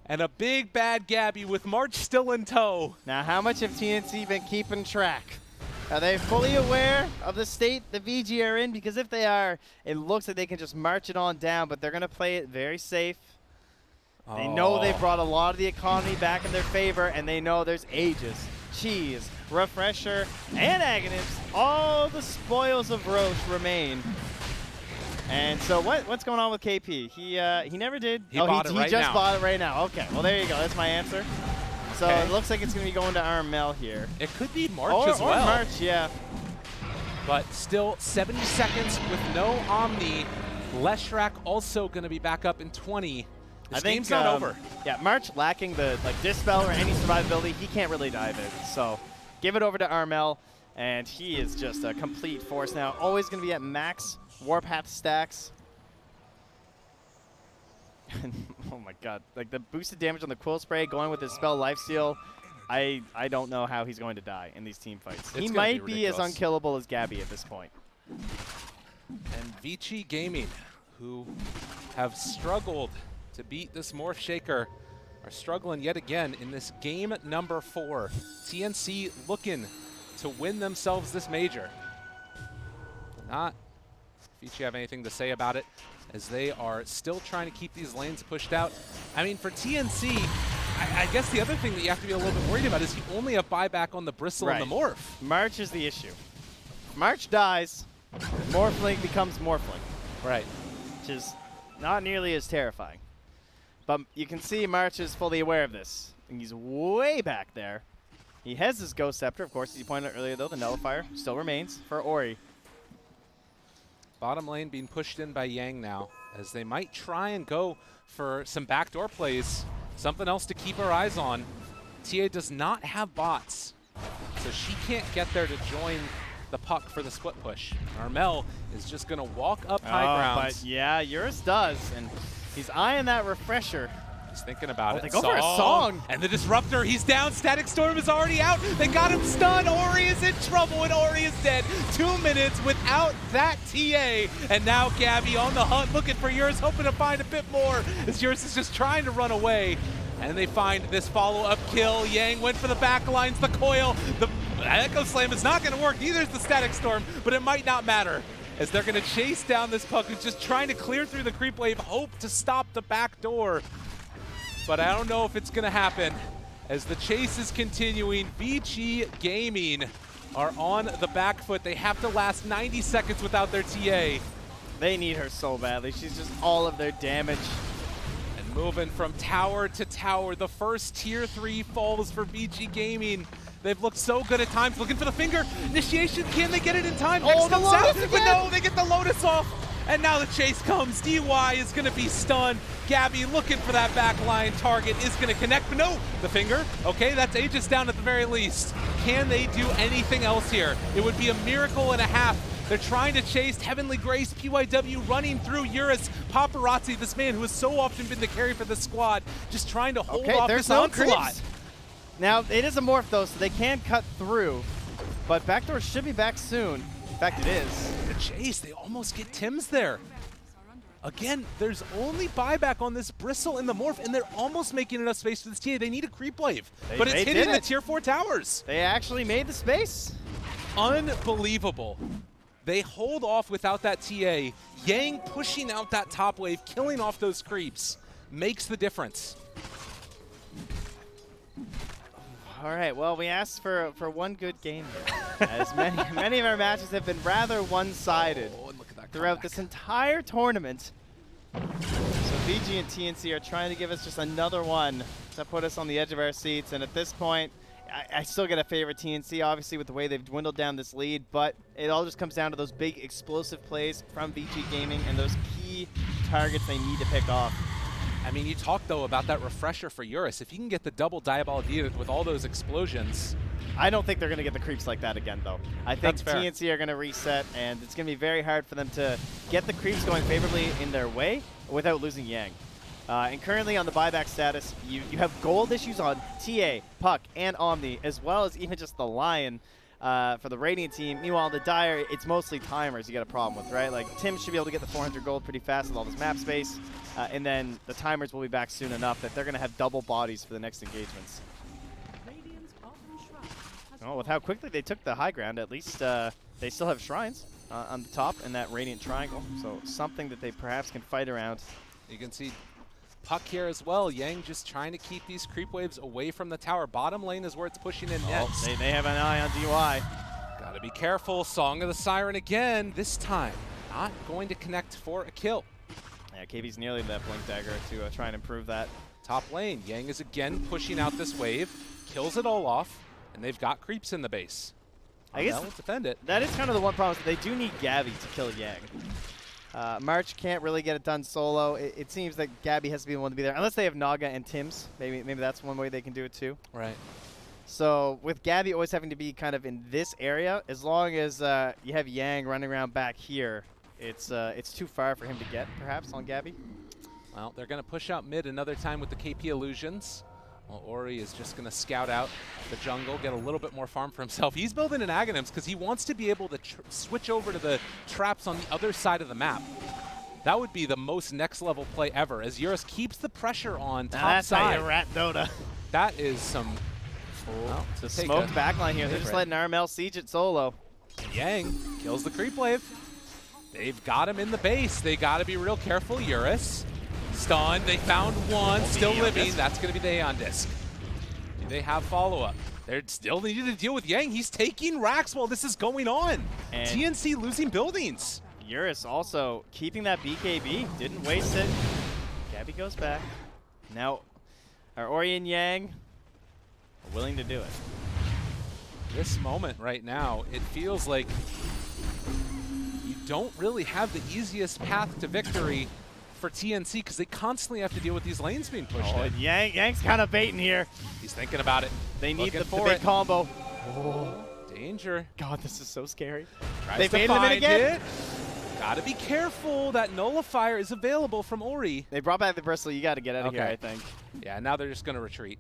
And a big bad Gabby with March still in tow. Now, how much have TNC been keeping track? Are they fully aware of the state the VG are in? Because if they are, it looks like they can just march it on down, but they're going to play it very safe. They know they brought a lot of the economy back in their favor, and they know there's Aegis, Cheese, Refresher, and Aghanim's. All the spoils of Roche remain. And so what's going on with KP? He never did. He bought it right just now. bought it right now. Okay, well, there you go. That's my answer. So it looks like it's going to be going to Armel here. It could be March as well. Or March, yeah. But still 70 seconds with no Omni. Leshrak also going to be back up in 20. This game's not over. Yeah, March lacking the Dispel or any survivability, he can't really dive in. So give it over to Armel, and he is just a complete force now. Always going to be at max Warpath stacks. Oh my god, like the boosted damage on the Quill Spray going with his spell Lifesteal, I don't know how he's going to die in these team fights. He might be as unkillable as Gabby at this point. And Vici Gaming, who have struggled to beat this Morph Shaker, are struggling yet again in this game number 4. TNC looking to win themselves this major. Not Vici have anything to say about it, as they are still trying to keep these lanes pushed out. I mean, for TNC, I guess the other thing that you have to be a little bit worried about is you only have buyback on the Bristle and the Morph. March is the issue. March dies, Morphling becomes Morphling. Right. Which is not nearly as terrifying. But you can see March is fully aware of this. And he's way back there. He has his Ghost Scepter, of course, as you pointed out earlier, though. The Nullifier still remains for Ori. Bottom lane being pushed in by Yang now, as they might try and go for some backdoor plays. Something else to keep our eyes on. TA does not have bots, so she can't get there to join the puck for the split push. Armel is just going to walk up high ground. But yeah, Eurus does, and he's eyeing that refresher. He's thinking about it. They go for a song. And the Disruptor, he's down. Static Storm is already out. They got him stunned. Ori is in trouble, and Ori is dead. 2 minutes without that TA. And now Gabby on the hunt, looking for Eurus, hoping to find a bit more, as Eurus is just trying to run away. And they find this follow-up kill. Yang went for the backlines, the coil. The Echo Slam is not going to work. Neither is the Static Storm, but it might not matter, as they're going to chase down this puck who's just trying to clear through the creep wave, hope to stop the back door. But I don't know if it's going to happen, as the chase is continuing. Vici Gaming are on the back foot. They have to last 90 seconds without their TA. They need her so badly. She's just all of their damage. And moving from tower to tower, the first tier 3 falls for Vici Gaming. They've looked so good at times, looking for the finger. Initiation, can they get it in time? Next comes out, but no, they get the Lotus off. And now the chase comes. DY is going to be stunned. Gabby looking for that backline target, is going to connect, but no, the finger. Okay, that's Aegis down at the very least. Can they do anything else here? It would be a miracle and a half. They're trying to chase Heavenly Grace, PYW running through Eurus. Paparazzi, this man who has so often been the carry for the squad, just trying to hold off this onslaught. Creeps. Now, it is a morph, though, so they can cut through, but backdoor should be back soon. In fact, it is. The chase, they almost get Tim's there. Again, there's only buyback on this Bristle and the Morph, and they're almost making enough space for this TA. They need a creep wave, but it's hitting the tier 4 towers. They actually made the space. Unbelievable. They hold off without that TA. Yang pushing out that top wave, killing off those creeps, makes the difference. All right, well, we asked for one good game here, as many of our matches have been rather one-sided throughout this entire tournament. So VG and TNC are trying to give us just another one to put us on the edge of our seats, and at this point, I still get a favorite TNC, obviously, with the way they've dwindled down this lead, but it all just comes down to those big explosive plays from VG Gaming and those key targets they need to pick off. I mean, you talked, though, about that refresher for Eurus. If you can get the double Diabolic Edict with all those explosions. I don't think they're going to get the creeps like that again, though. I think TNC are going to reset, and it's going to be very hard for them to get the creeps going favorably in their way without losing Yang. And currently on the buyback status, you have gold issues on TA, Puck, and Omni, as well as even just the Lion for the Radiant team. Meanwhile, the Dire, it's mostly timers you got a problem with, right? Like, Tim should be able to get the 400 gold pretty fast with all this map space. And then the timers will be back soon enough that they're going to have double bodies for the next engagements. Oh, with how quickly they took the high ground, at least they still have shrines on the top in that Radiant Triangle. So something that they perhaps can fight around. You can see Puck here as well. Yang just trying to keep these creep waves away from the tower. Bottom lane is where it's pushing in next. They have an eye on DY. Gotta be careful. Song of the Siren again. This time, not going to connect for a kill. Yeah, KB's nearly that Blink Dagger to try and improve that. Top lane, Yang is again pushing out this wave, kills it all off, and they've got creeps in the base. I guess defend it. That is kind of the one problem. They do need Gabby to kill Yang. March can't really get it done solo. It seems that Gabby has to be the one to be there, unless they have Naga and Tims. Maybe that's one way they can do it too. Right. So with Gabby always having to be kind of in this area, as long as you have Yang running around back here, it's too far for him to get, perhaps, on Gabby. Well, they're going to push out mid another time with the KP Illusions. Well, Ori is just going to scout out the jungle, get a little bit more farm for himself. He's building an Aghanims because he wants to be able to switch over to the traps on the other side of the map. That would be the most next level play ever, as Eurus keeps the pressure on top That's side. how you rat Dota. That is some... Well, it's a smoked backline here. They're just letting Armel siege it solo. Yang kills the creep wave. They've got him in the base. They got to be real careful. Eurus stunned. They found one, still living. That's going to be the Aeon Disc. Do they have follow-up? They're still needing to deal with Yang. He's taking racks while this is going on. And TNC losing buildings. Eurus also keeping that BKB. Didn't waste it. Gabby goes back. Now, our Ori and Yang are willing to do it. This moment right now, it feels like you don't really have the easiest path to victory for TNC because they constantly have to deal with these lanes being pushed in. Yang's kind of baiting here. He's thinking about it. They need the big combo. Oh, danger. God, this is so scary. They baited him in again. Gotta be careful. That nullifier is available from Ori. They brought back the bristle. You got to get out of here, I think. Yeah, now they're just going to retreat.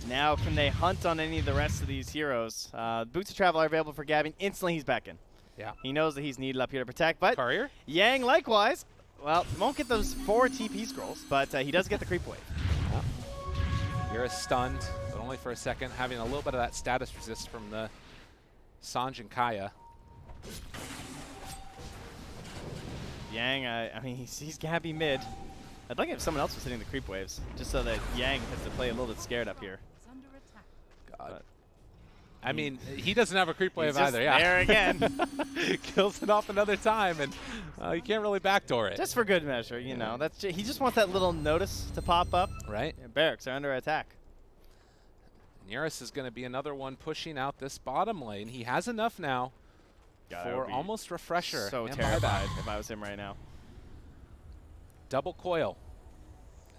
Now, can they hunt on any of the rest of these heroes? Boots of Travel are available for Gavin. Instantly, he's back in. Yeah. He knows that he's needed up here to protect, but Courier? Yang, likewise, well, won't get those 4 TP scrolls, but he does get the creep wave. You're stunned, but only for a second, having a little bit of that status resist from the Sanj and Kaya. Yang, I mean, he sees Gabby mid. I'd like if someone else was hitting the creep waves, just so that Yang has to play a little bit scared up here. God. I mean, he doesn't have a creep wave just either. Yeah. There again. Kills it off another time, and you can't really backdoor it. Just for good measure, you know. That's he just wants that little notice to pop up. Right. Yeah, Barracks are under attack. Eurus is going to be another one pushing out this bottom lane. He has enough now for almost refresher. So and terrified if I was him right now. Double coil.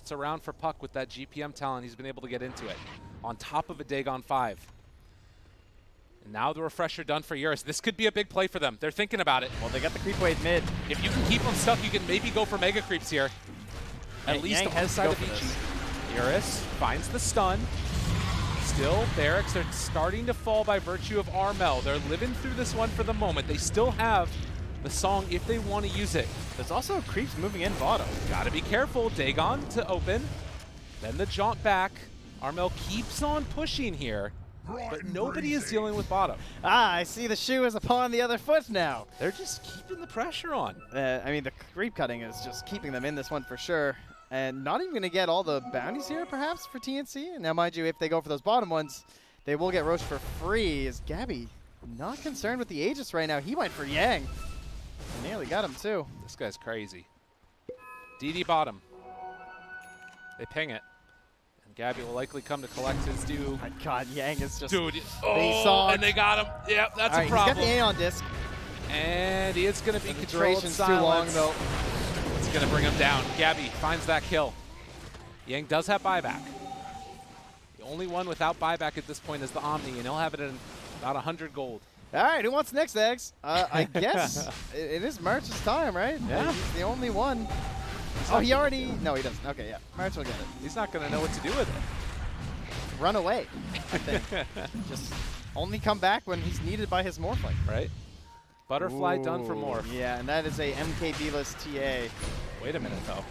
It's around for Puck with that GPM talent. He's been able to get into it. On top of a Dagon 5. And now the refresher done for Eurus. This could be a big play for them. They're thinking about it. Well, they got the creep wave mid. If you can keep them stuck, you can maybe go for mega creeps here. At least on the side of Vici. Eurus finds the stun. Still, Barracks are starting to fall by virtue of Armel. They're living through this one for the moment. They still have the song if they want to use it. There's also creeps moving in bottom. Gotta be careful. Dagon to open. Then the jaunt back. Armel keeps on pushing here, but nobody is dealing with bottom. Ah, I see the shoe is upon the other foot now. They're just keeping the pressure on. I mean, the creep cutting is just keeping them in this one for sure. And not even going to get all the bounties here, perhaps, for TNC. Now, mind you, if they go for those bottom ones, they will get Roche for free. Is Gabby not concerned with the Aegis right now? He went for Yang. Nearly got him, too. This guy's crazy. DD bottom. They ping it. And Gabby will likely come to collect his due. My God, Yang is just... Dude, and they got him. Yep, that's a problem. He's got the Aeon disc. And he is going to be controlled Duration's too long, though. It's going to bring him down. Gabby finds that kill. Yang does have buyback. The only one without buyback at this point is the Omni, and he'll have it in about 100 gold. All right, who wants next, Eggs? I guess it is March's time, right? Yeah. He's the only one. Oh, he already... No, he doesn't. Okay, yeah. March will get it. He's not going to know what to do with it. Run away, I think. Just only come back when he's needed by his Morphling. Right. Butterfly done for Morph. Yeah, and that is a MKB-less TA. Wait a minute, though.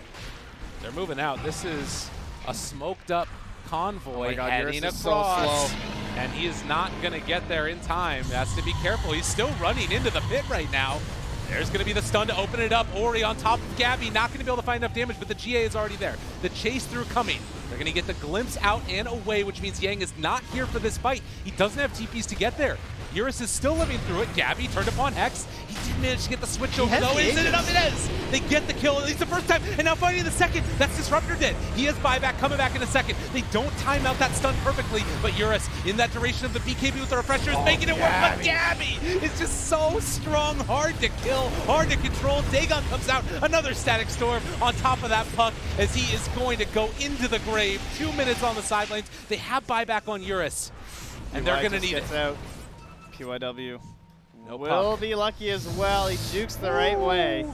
They're moving out. This is a smoked-up convoy heading across. So slow. And he is not going to get there in time. He has to be careful. He's still running into the pit right now. There's going to be the stun to open it up. Ori on top of Gabby, not going to be able to find enough damage, but the GA is already there. The chase through coming. They're going to get the glimpse out and away, which means Yang is not here for this fight. He doesn't have TPs to get there. Eurus is still living through it. Gabby turned upon Hex. He did manage to get the switch over, though. Is it enough? It is! They get the kill, at least the first time, and now fighting the second. That's Disruptor dead. He has buyback, coming back in a second. They don't time out that stun perfectly, but Eurus, in that duration of the BKB with the refresher, is making it work. But Gabby is just so strong, hard to kill, hard to control. Dagon comes out, another static storm on top of that Puck, as he is going to go into the grave. 2 minutes on the sidelines. They have buyback on Eurus, and they're going to need it. Out. PYW no will be lucky as well. He jukes the right way.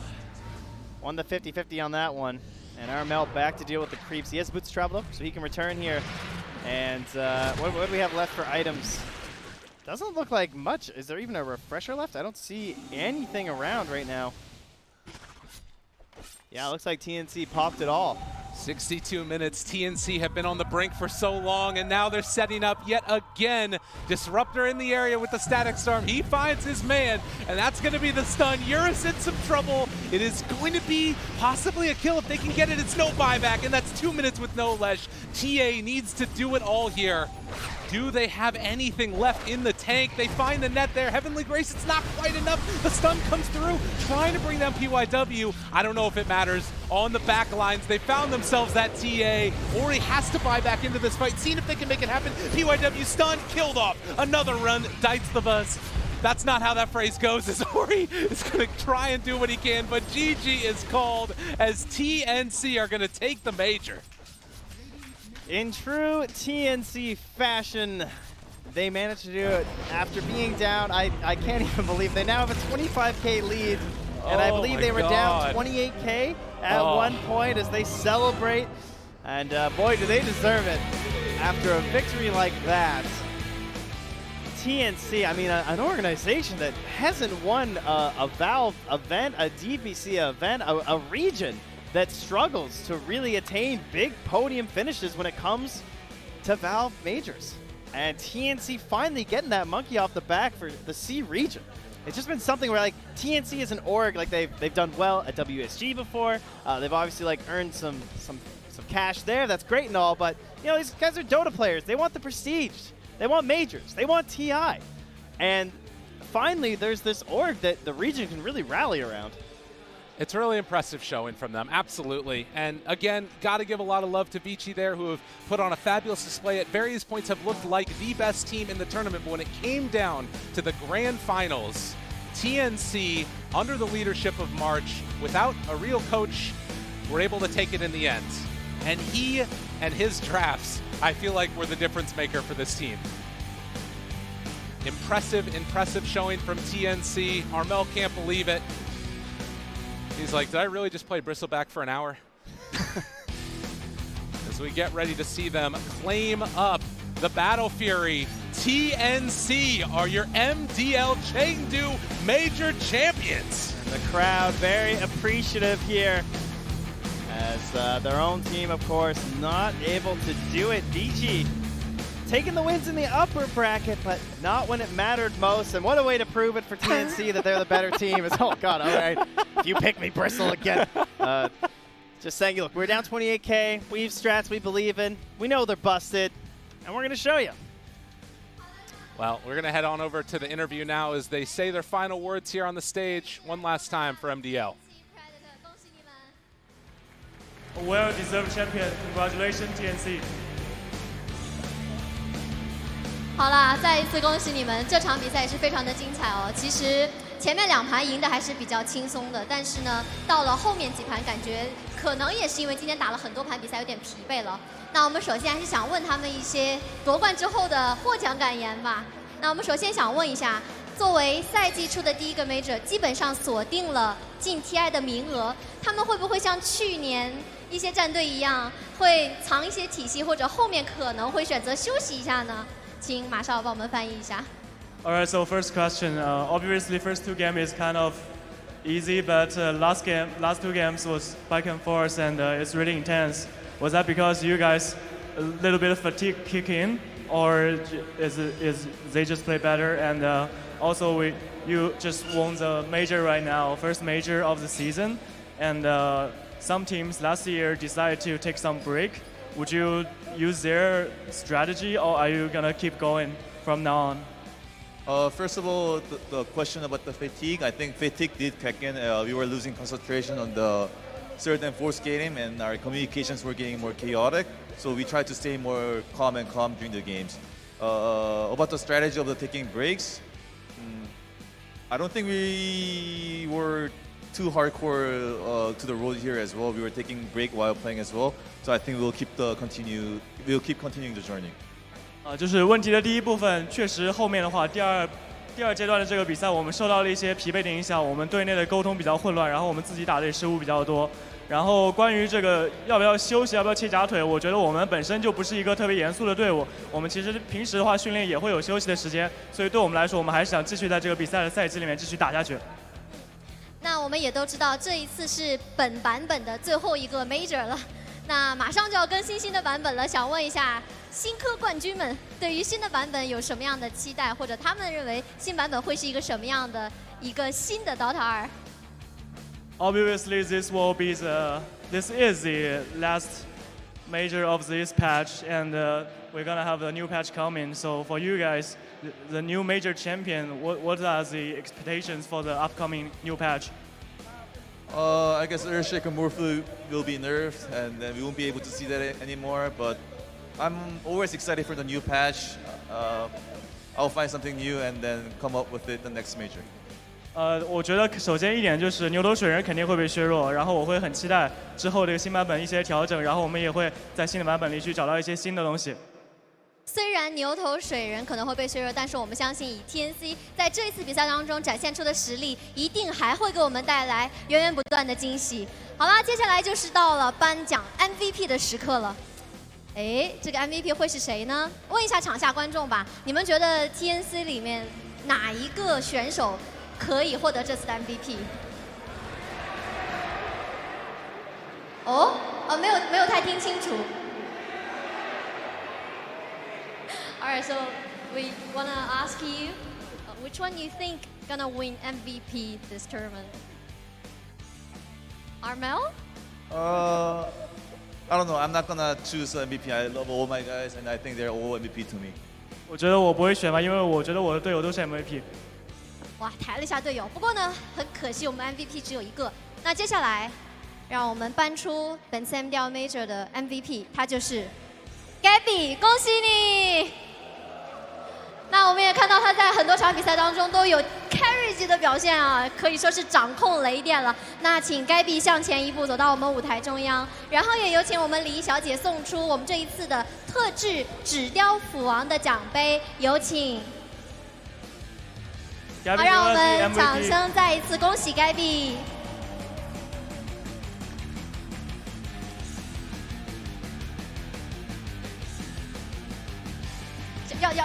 Won the 50-50 on that one. And Armel back to deal with the creeps. He has boots travel up, so he can return here. And what do we have left for items? Doesn't look like much. Is there even a refresher left? I don't see anything around right now. Yeah, it looks like TNC popped it all. 62 minutes. TNC have been on the brink for so long, and now they're setting up yet again. Disruptor in the area with the static storm. He finds his man, and that's going to be the stun. Eurus in some trouble. It is going to be possibly a kill if they can get it. It's no buyback, and that's 2 minutes with no lesh. TA needs to do it all here. Do they have anything left in the tank? They find the net there. Heavenly Grace, it's not quite enough. The stun comes through, trying to bring down PYW. I don't know if it matters. On the back lines, they found themselves that TA. Ori has to buy back into this fight, seeing if they can make it happen. PYW stunned, killed off. Another run, Dites the buzz. That's not how that phrase goes, as Ori is going to try and do what he can, but GG is called as TNC are going to take the major. In true TNC fashion, they managed to do it after being down. I can't even believe they now have a 25K lead, and I believe they were down 28K at one point as they celebrate. And boy, do they deserve it after a victory like that. TNC, I mean, an organization that hasn't won a Valve event, a DPC event, a region that struggles to really attain big podium finishes when it comes to Valve majors. And TNC finally getting that monkey off the back for the C region. It's just been something where like TNC is an org, like they've done well at WSG before. They've obviously like earned some cash there. That's great and all, but you know, these guys are Dota players. They want the prestige. They want majors. They want TI. And finally, there's this org that the region can really rally around. It's a really impressive showing from them, absolutely. And again, got to give a lot of love to Vici there, who have put on a fabulous display at various points, have looked like the best team in the tournament. But when it came down to the grand finals, TNC, under the leadership of March, without a real coach, were able to take it in the end. And he and his drafts, I feel like, were the difference maker for this team. Impressive showing from TNC. Armel can't believe it. He's like, did I really just play Bristleback for an hour? As we get ready to see them claim up the Battle Fury, TNC are your MDL Chengdu Major Champions. And the crowd very appreciative here, as their own team, of course, not able to do it. Vici taking the wins in the upper bracket, but not when it mattered most. And what a way to prove it for TNC that they're the better team. Is, oh, God, all right. If you pick me, Bristle again. Just saying, look, we're down 28K. We have strats we believe in. We know they're busted, and we're going to show you. Well, we're going to head on over to the interview now as they say their final words here on the stage one last time for MDL. A well-deserved champion. Congratulations, TNC. 好啦，再一次恭喜你们！这场比赛也是非常的精彩哦。其实前面2盘赢的还是比较轻松的，但是呢，到了后面几盘，感觉可能也是因为今天打了很多盘比赛，有点疲惫了。那我们首先还是想问他们一些夺冠之后的获奖感言吧。那我们首先想问一下，作为赛季初的第一个 Major， 基本上锁定了进 TI 的名额，他们会不会像去年一些战队一样，会藏一些体系，或者后面可能会选择休息一下呢？ 请马少帮我们翻译一下。Alright, so first question. Obviously, first 2 games is kind of easy, but last 2 games was back and forth, and it's really intense. Was that because you guys a little bit of fatigue kick in, or is they just play better? And also, you just won the major right now, first major of the season, and some teams last year decided to take some break. Would you use their strategy, or are you gonna keep going from now on? First of all, the question about the fatigue, I think fatigue did kick in. We were losing concentration on the 3rd and 4th game, and our communications were getting more chaotic. So we tried to stay more calm during the games. About the strategy of the taking breaks, I don't think we were too hardcore to the road here as well. We were taking break while playing as well. So I think we'll keep continuing the journey. 就是问题的第一部分，确实后面的话，第二阶段的这个比赛，我们受到了一些疲惫的影响，我们队内的沟通比较混乱，然后我们自己打的也失误比较多。然后关于这个要不要休息、要不要切假腿，我觉得我们本身就不是一个特别严肃的队伍。我们其实平时的话训练也会有休息的时间，所以对我们来说，我们还是想继续在这个比赛的赛季里面继续打下去。那我们也都知道，这一次是本版本的最后一个 Major 了，那马上就要更新新的版本了。想问一下新科冠军们，对于新的版本有什么样的期待，或者他们认为新版本会是一个什么样的一个新的 Dota ？Obviously, this is the last major of this patch, and we're gonna have a new patch coming. So for you guys, the new major champion, what are the expectations for the upcoming new patch? I guess Earthshaker Morphle will be nerfed, and then we won't be able to see that anymore. But I'm always excited for the new patch. I'll find something new and then come up with it the next major. 我觉得首先一点就是牛头水人肯定会被削弱，然后我会很期待之后这个新版本一些调整，然后我们也会在新的版本里去找到一些新的东西。虽然牛头水人可能会被削弱，但是我们相信以 TNC 在这一次比赛当中展现出的实力，一定还会给我们带来源源不断的惊喜。好啦，接下来就是到了颁奖 MVP 的时刻了。哎，这个 MVP 会是谁呢？问一下场下观众吧，你们觉得 TNC 里面哪一个选手可以获得这次的 MVP？ 没有太听清楚。Alright, so we wanna ask you, which one you think gonna win MVP this tournament? Armel? I don't know. I'm not gonna choose MVP. I love all my guys, and I think they're all MVP to me. 我觉得我不会选吧，因为我觉得我的队友都是 MVP。哇，抬了一下队友。不过呢，很可惜我们 MVP 只有一个。那接下来，让我们颁出本次 MDL Major 的 MVP， 他就是 Gabby， 恭喜你！那我们也看到他在很多场比赛当中都有 carry 级的表现啊，可以说是掌控雷电了。那请 Gabby 向前一步走到我们舞台中央，然后也有请我们李小姐送出我们这一次的特制纸雕斧王的奖杯，有请。好，让我们掌声再一次恭喜 Gabby。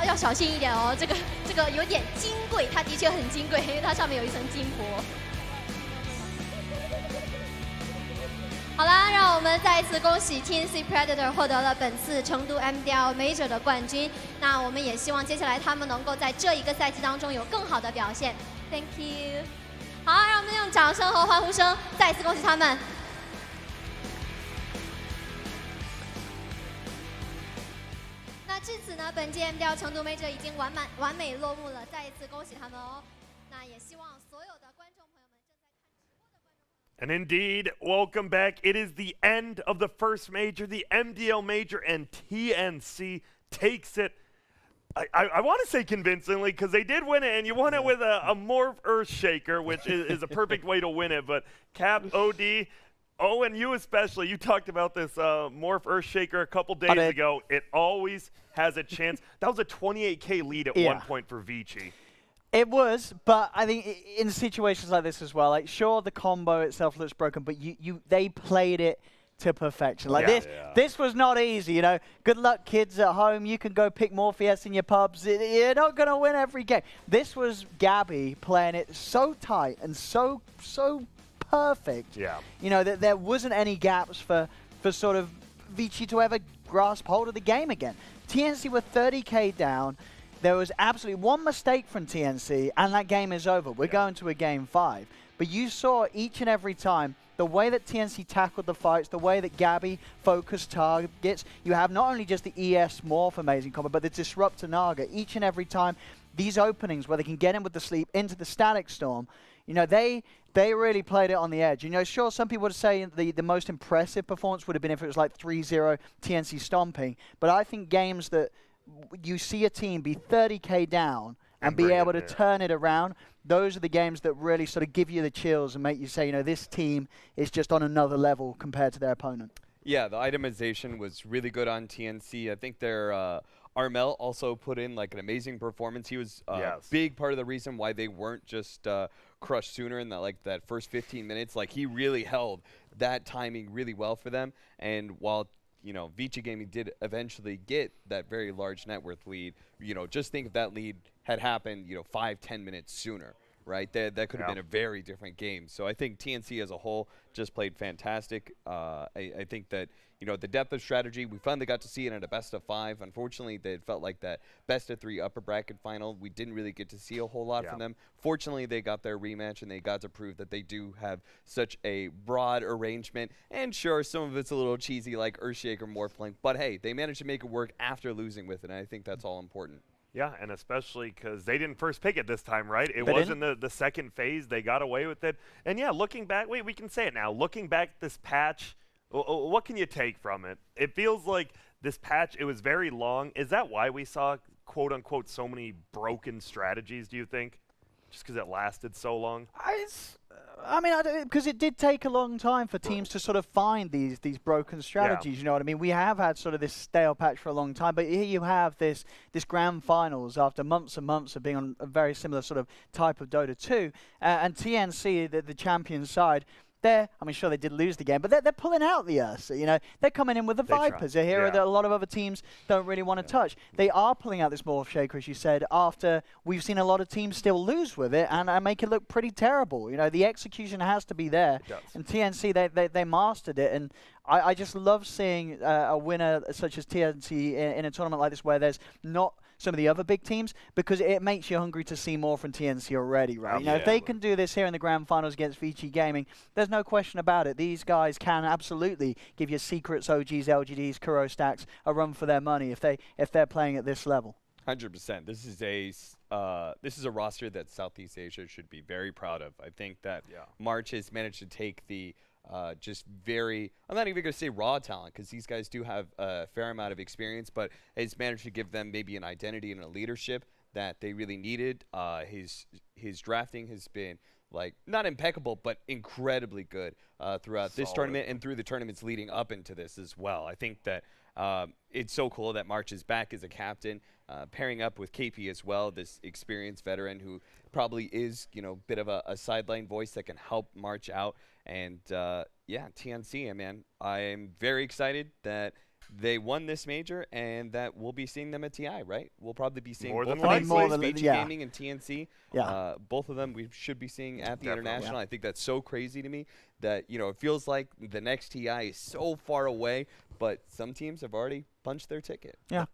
要小心一点哦，这个有点金贵，它的确很金贵，因为它上面有一层金箔。好啦，让我们再一次恭喜 TNC Predator 获得了本次成都 MDL Major 的冠军。那我们也希望接下来他们能够在这一个赛季当中有更好的表现。Thank you。好，让我们用掌声和欢呼声再一次恭喜他们。那至此呢，本届 MDL 成都 Major 已经完美落幕了，再一次恭喜他们哦。那也希望所有的观众朋友们正在看直播的观众朋友们。And indeed, welcome back. It is the end of the first major, the MDL Major, and TNC takes it. I want to say convincingly because they did win it, and you won it with a Morph Earthshaker, which is a perfect way to win it. But Cap, OD, and you especially, you talked about this Morph Earthshaker a couple days ago. It always has a chance. That was a 28K lead at one point for Vici. It was, but I think in situations like this as well, like sure the combo itself looks broken, but they played it to perfection. Like this was not easy, you know. Good luck, kids at home. You can go pick Morpheus in your pubs. You're not gonna win every game. This was Gabby playing it so tight and so perfect. Yeah. You know that there wasn't any gaps for sort of Vici to ever grasp hold of the game again. TNC were 30K down. There was absolutely one mistake from TNC, and that game is over. We're going to a game 5. But you saw each and every time the way that TNC tackled the fights, the way that Gabby focused targets. You have not only just the ES Morph amazing combo, but the Disruptor Naga. Each and every time, these openings where they can get in with the sleep into the Static Storm, you know, they really played it on the edge. You know, sure, some people would say the most impressive performance would have been if it was like 3-0 TNC stomping. But I think games that you see a team be 30K down and be able to turn it around, those are the games that really sort of give you the chills and make you say, you know, this team is just on another level compared to their opponent. Yeah, the itemization was really good on TNC. I think their Armel also put in like an amazing performance. He was a big part of the reason why they weren't just crushed sooner in that first 15 minutes. Like he really held that timing really well for them. And while Vici Gaming did eventually get that very large net worth lead, just think if that lead had happened, 5-10 minutes sooner, right? That could have been a very different game. So I think TNC as a whole just played fantastic. I think that, the depth of strategy, we finally got to see it at a best of 5. Unfortunately, it felt like that best of 3 upper bracket final. We didn't really get to see a whole lot from them. Fortunately, they got their rematch, and they got to prove that they do have such a broad arrangement. And sure, some of it's a little cheesy, like Earthshaker Morphling, but hey, they managed to make it work after losing with it, and I think that's all important. Yeah, and especially because they didn't first pick it this time, right? It wasn't the second phase. They got away with it. And yeah, looking back, we can say it now. Looking back at this patch, what can you take from it? It feels like this patch, it was very long. Is that why we saw, quote unquote, so many broken strategies, do you think? Just because it lasted so long? Because it did take a long time for teams to sort of find these broken strategies. You know what I mean? We have had sort of this stale patch for a long time, but here you have this grand finals after months and months of being on a very similar sort of type of Dota 2, and TNC, the champion side. Sure, they did lose the game, but they're pulling out the Ursa. They're coming in with the Vipers, a hero that a lot of other teams don't really want to touch. They are pulling out this Morph Shaker, as you said, after we've seen a lot of teams still lose with it and make it look pretty terrible. The execution has to be there. And TNC, they mastered it. And I just love seeing a winner such as TNC in a tournament like this where there's not some of the other big teams, because it makes you hungry to see more from TNC already, right? If they can do this here in the grand finals against Vici Gaming, there's no question about it. These guys can absolutely give your Secrets, OGs, LGDs, Kuro Stacks a run for their money if they're playing at this level. 100%. This is a roster that Southeast Asia should be very proud of. I think that March has managed to take the just very, I'm not even going to say raw talent, because these guys do have a fair amount of experience, but has managed to give them maybe an identity and a leadership that they really needed. His drafting has been not impeccable, but incredibly good throughout this tournament and through the tournaments leading up into this as well. I think that it's so cool that March is back as a captain, pairing up with KP as well, this experienced veteran who probably is, bit of a sideline voice that can help March out. And TNC, man, I'm very excited that they won this major and that we'll be seeing them at TI, right? We'll probably be seeing both of these, Vici Gaming and TNC. Both of them we should be seeing at the International. I think that's so crazy to me that, it feels like the next TI is so far away, but some teams have already punched their ticket. Yeah.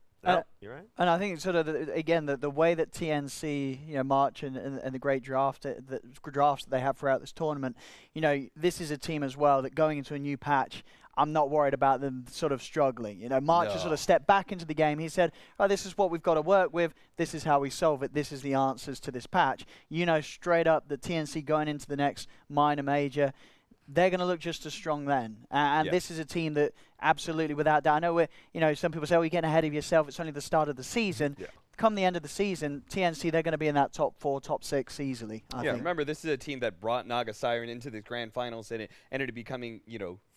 You're right. And I think it's sort of, the way that TNC, March and the great drafts that they have throughout this tournament, this is a team as well that going into a new patch, I'm not worried about them sort of struggling. March has sort of stepped back into the game. He said, this is what we've got to work with. This is how we solve it. This is the answers to this patch. Straight up the TNC going into the next minor major, they're going to look just as strong then. And this is a team that absolutely, without doubt, I know some people say, you're getting ahead of yourself. It's only the start of the season. Come the end of the season, TNC, they're going to be in that top 4, top 6 easily, I think. Remember, this is a team that brought Naga Siren into the grand finals, and it ended up becoming,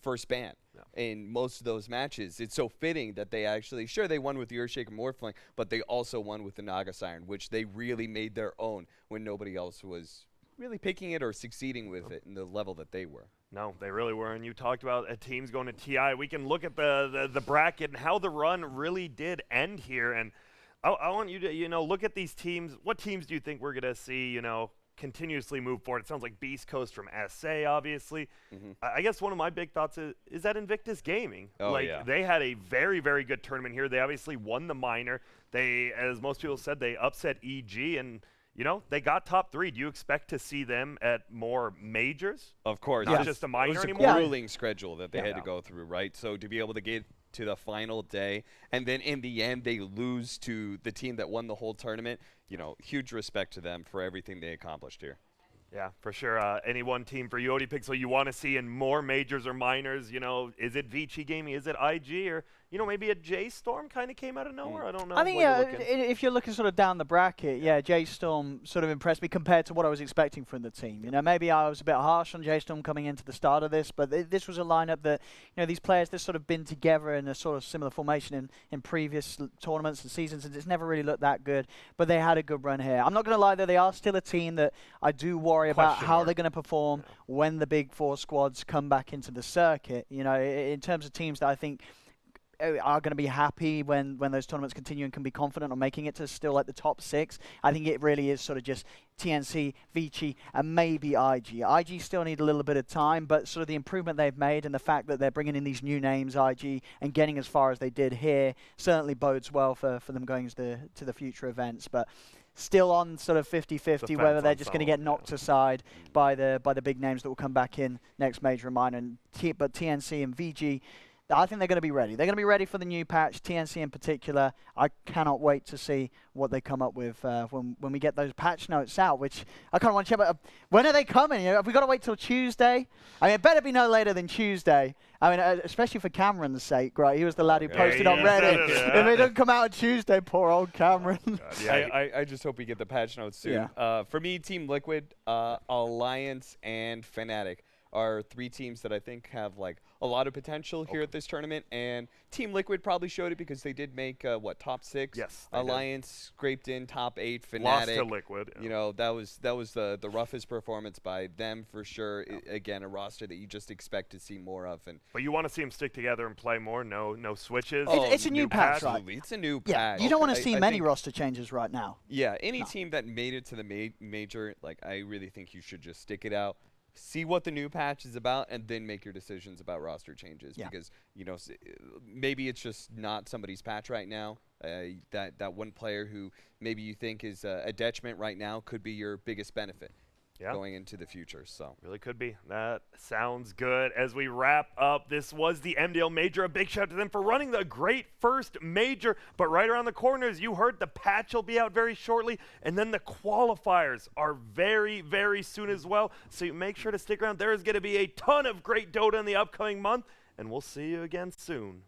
first ban in most of those matches. It's so fitting that they actually, they won with the Earthshaker Morphling, but they also won with the Naga Siren, which they really made their own when nobody else was really picking it or succeeding with it in the level that they were. No, they really were. And you talked about teams going to TI. We can look at the bracket and how the run really did end here. And I want you to, look at these teams. What teams do you think we're going to see, continuously move forward? It sounds like Beast Coast from SA, obviously. I guess one of my big thoughts is that Invictus Gaming. They had a very, very good tournament here. They obviously won the minor. They, as most people said, they upset EG and they got top 3. Do you expect to see them at more majors? Of course. Not just a minor anymore? It was a grueling schedule that they had to go through, right? So to be able to get to the final day, and then in the end they lose to the team that won the whole tournament, huge respect to them for everything they accomplished here. Yeah, for sure. Any one team for you, ODPixel, you want to see in more majors or minors? Is it Vici Gaming? Is it IG? Or, maybe a J-Storm kind of came out of nowhere? I don't know. I think, if you're looking sort of down the bracket, J-Storm sort of impressed me compared to what I was expecting from the team. Maybe I was a bit harsh on J-Storm coming into the start of this, but this was a lineup that, these players, they've sort of been together in a sort of similar formation in previous tournaments and seasons, and it's never really looked that good, but they had a good run here. I'm not going to lie, though, they are still a team that I do worry worry about how they're going to perform when the big four squads come back into the circuit. You know, in terms of teams that I think are going to be happy when those tournaments continue and can be confident on making it to still like the top 6. I think it really is sort of just TNC, Vici, and maybe IG. IG still need a little bit of time, but sort of the improvement they've made and the fact that they're bringing in these new names, IG, and getting as far as they did here certainly bodes well for them going to the future events. But still on sort of 50-50 whether they're just going to get knocked aside by the big names that will come back in next major and minor. But TNC and VG, I think they're going to be ready. They're going to be ready for the new patch, TNC in particular. I cannot wait to see what they come up with when we get those patch notes out, which I kind of want to check. But when are they coming? You know, have we got to wait till Tuesday? I mean, it better be no later than Tuesday. I mean, especially for Cameron's sake, right? He was the lad who posted on Reddit. If they don't come out on Tuesday, poor old Cameron. I just hope we get the patch notes soon. For me, Team Liquid, Alliance, and Fnatic are 3 teams that I think have like a lot of potential here at this tournament, and Team Liquid probably showed it because they did make top 6. Yes. Alliance scraped in top 8. Fnatic lost to Liquid. You know, that was the roughest performance by them for sure. Again, a roster that you just expect to see more of. But you want to see them stick together and play more. No switches. It's a new patch, right? It's a new patch. You don't want to see many roster changes right now. Yeah, any team that made it to the major, like I really think you should just stick it out. See what the new patch is about, and then make your decisions about roster changes. Because you know, maybe it's just not somebody's patch right now. That one player who maybe you think is a detriment right now could be your biggest benefit going into the future. So really could be. That sounds good. As we wrap up, this was the MDL Major. A big shout out to them for running the great first major. But right around the corner, as you heard, the patch will be out very shortly, and then the qualifiers are very, very soon as well. So you make sure to stick around. There is going to be a ton of great Dota in the upcoming month, and we'll see you again soon.